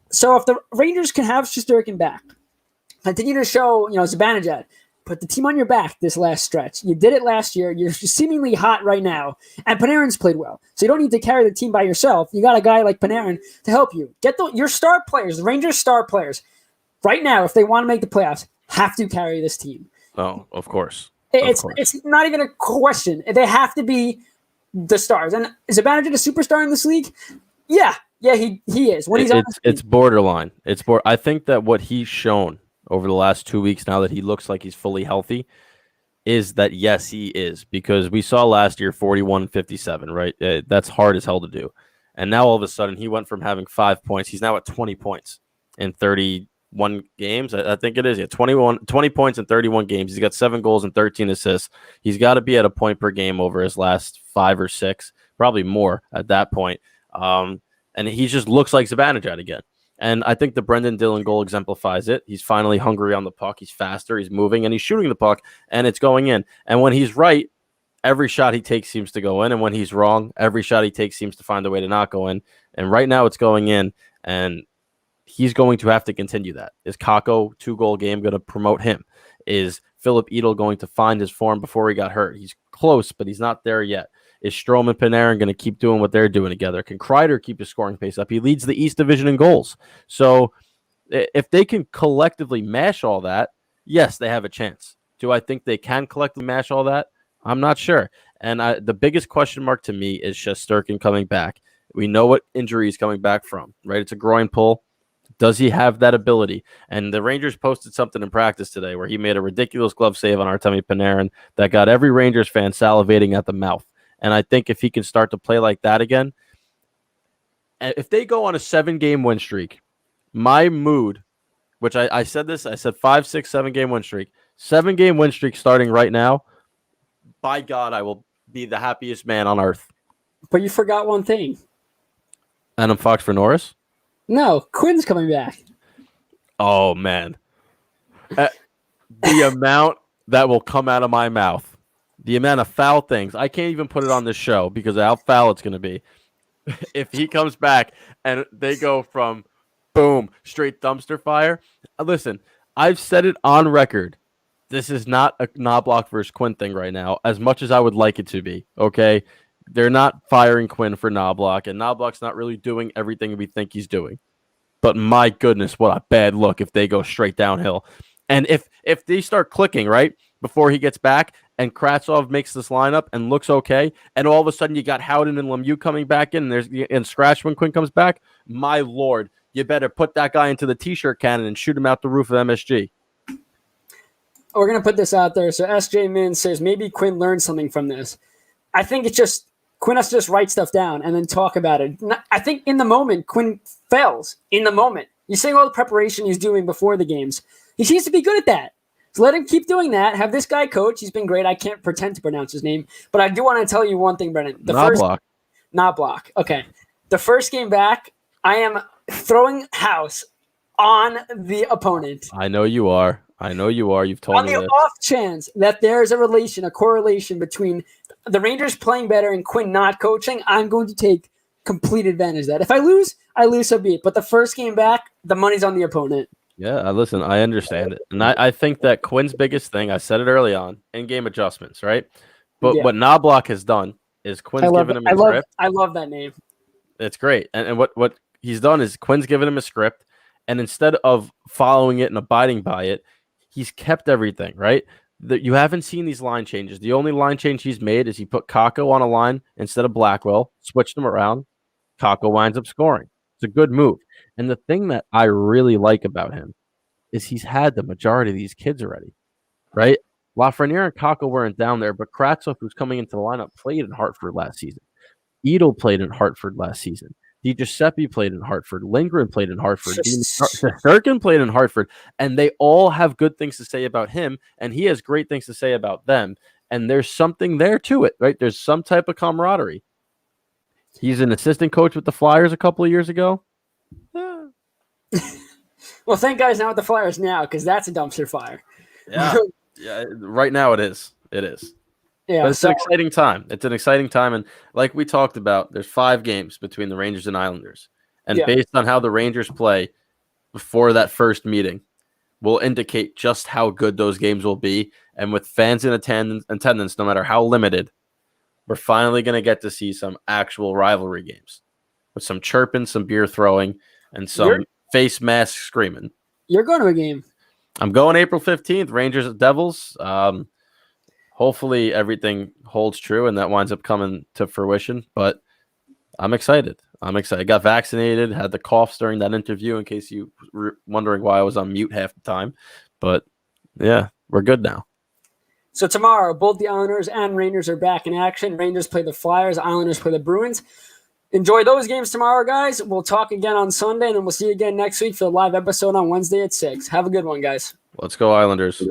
So if the Rangers can have Shesterkin back, continue to show, Zibanejad, put the team on your back this last stretch. You did it last year. You're seemingly hot right now. And Panarin's played well. So you don't need to carry the team by yourself. You got a guy like Panarin to help you. Get your star players, the Rangers' star players, right now, if they want to make the playoffs, have to carry this team. Oh, of course. It's not even a question. They have to be the stars. And is Zibanejad a superstar in this league? Yeah, he is. When It's borderline. I think that what he's shown over the last 2 weeks, now that he looks like he's fully healthy, is that yes, he is, because we saw last year 41-57, right? That's hard as hell to do. And now all of a sudden he went from having 5 points. He's now at 20 points in 31 games. I think it is. Yeah, 20 points in 31 games. He's got 7 goals and 13 assists. He's got to be at a point per game over his last 5 or 6, probably more at that point. And he just looks like Zibanejad again. And I think the Brendan Dillon goal exemplifies it. He's finally hungry on the puck. He's faster. He's moving, and he's shooting the puck, and it's going in. And when he's right, every shot he takes seems to go in. And when he's wrong, every shot he takes seems to find a way to not go in. And right now it's going in, and he's going to have to continue that. Is Kakko 2-goal game going to promote him? Is Philip Edel going to find his form before he got hurt? He's close, but he's not there yet. Is Strome and Panarin going to keep doing what they're doing together? Can Kreider keep his scoring pace up? He leads the East Division in goals. So if they can collectively mash all that, yes, they have a chance. Do I think they can collectively mash all that? I'm not sure. And the biggest question mark to me is Shesterkin coming back. We know what injury he's coming back from, right? It's a groin pull. Does he have that ability? And the Rangers posted something in practice today where he made a ridiculous glove save on Artemi Panarin that got every Rangers fan salivating at the mouth. And I think if he can start to play like that again, if they go on a 7-game win streak, my mood, which I said 5, 6, 7-game win streak, 7-game win streak starting right now, by God, I will be the happiest man on earth. But you forgot one thing. Adam Fox for Norris? No, Quinn's coming back. Oh, man. The amount that will come out of my mouth. The amount of foul things. I can't even put it on this show because of how foul it's going to be. If he comes back and they go from boom, straight dumpster fire. Listen, I've said it on record. This is not a Knobloch versus Quinn thing right now, as much as I would like it to be. Okay? They're not firing Quinn for Knobloch, and Knobloch's not really doing everything we think he's doing. But my goodness, what a bad look if they go straight downhill. And if they start clicking, right, before he gets back, and Kravtsov makes this lineup and looks okay, and all of a sudden you got Howden and Lemieux coming back in, and Scratch when Quinn comes back, my Lord, you better put that guy into the T-shirt cannon and shoot him out the roof of MSG. We're going to put this out there. So SJ Min says maybe Quinn learned something from this. I think it's just Quinn has to just write stuff down and then talk about it. I think in the moment, Quinn fails. In the moment. You're saying all the preparation he's doing before the games. He seems to be good at that. So let him keep doing that. Have this guy coach. He's been great. I can't pretend to pronounce his name. But I do want to tell you one thing, Brennan. Knobloch. Okay. The first game back, I am throwing house on the opponent. I know you are. You've told me on the off chance that there's a correlation between the Rangers playing better and Quinn not coaching, I'm going to take complete advantage of that. If I lose, so be it. But the first game back, the money's on the opponent. Yeah, listen, I understand it. And I think that Quinn's biggest thing, I said it early on, in-game adjustments, right? But what Knobloch has done is Quinn's given him a script. I love that name. It's great. And what he's done is Quinn's given him a script, and instead of following it and abiding by it, he's kept everything, right? You haven't seen these line changes. The only line change he's made is he put Kakko on a line instead of Blackwell, switched them around. Kakko winds up scoring. It's a good move. And the thing that I really like about him is he's had the majority of these kids already, right? Lafreniere and Kakko weren't down there, but Kravtsov, who's coming into the lineup, played in Hartford last season. Edel played in Hartford last season. DiGiuseppe played in Hartford. Lindgren played in Hartford. Shesterkin played in Hartford. And they all have good things to say about him, and he has great things to say about them. And there's something there to it, right? There's some type of camaraderie. He's an assistant coach with the Flyers a couple of years ago. Well, thank God he's not with the Flyers now, because that's a dumpster fire. Yeah, right now it is. It is. Yeah, but it's an exciting time. It's an exciting time. And like we talked about, there's 5 games between the Rangers and Islanders. And based on how the Rangers play before that first meeting, will indicate just how good those games will be. And with fans in attendance, no matter how limited, we're finally going to get to see some actual rivalry games with some chirping, some beer throwing, and some face mask screaming. You're going to a game. I'm going April 15th, Rangers Devils. Hopefully everything holds true and that winds up coming to fruition. But I'm excited. Got vaccinated, had the coughs during that interview in case you were wondering why I was on mute half the time. But yeah, we're good now. So tomorrow, both the Islanders and Rangers are back in action. Rangers play the Flyers, Islanders play the Bruins. Enjoy those games tomorrow, guys. We'll talk again on Sunday, and then we'll see you again next week for the live episode on Wednesday at 6. Have a good one, guys. Let's go, Islanders.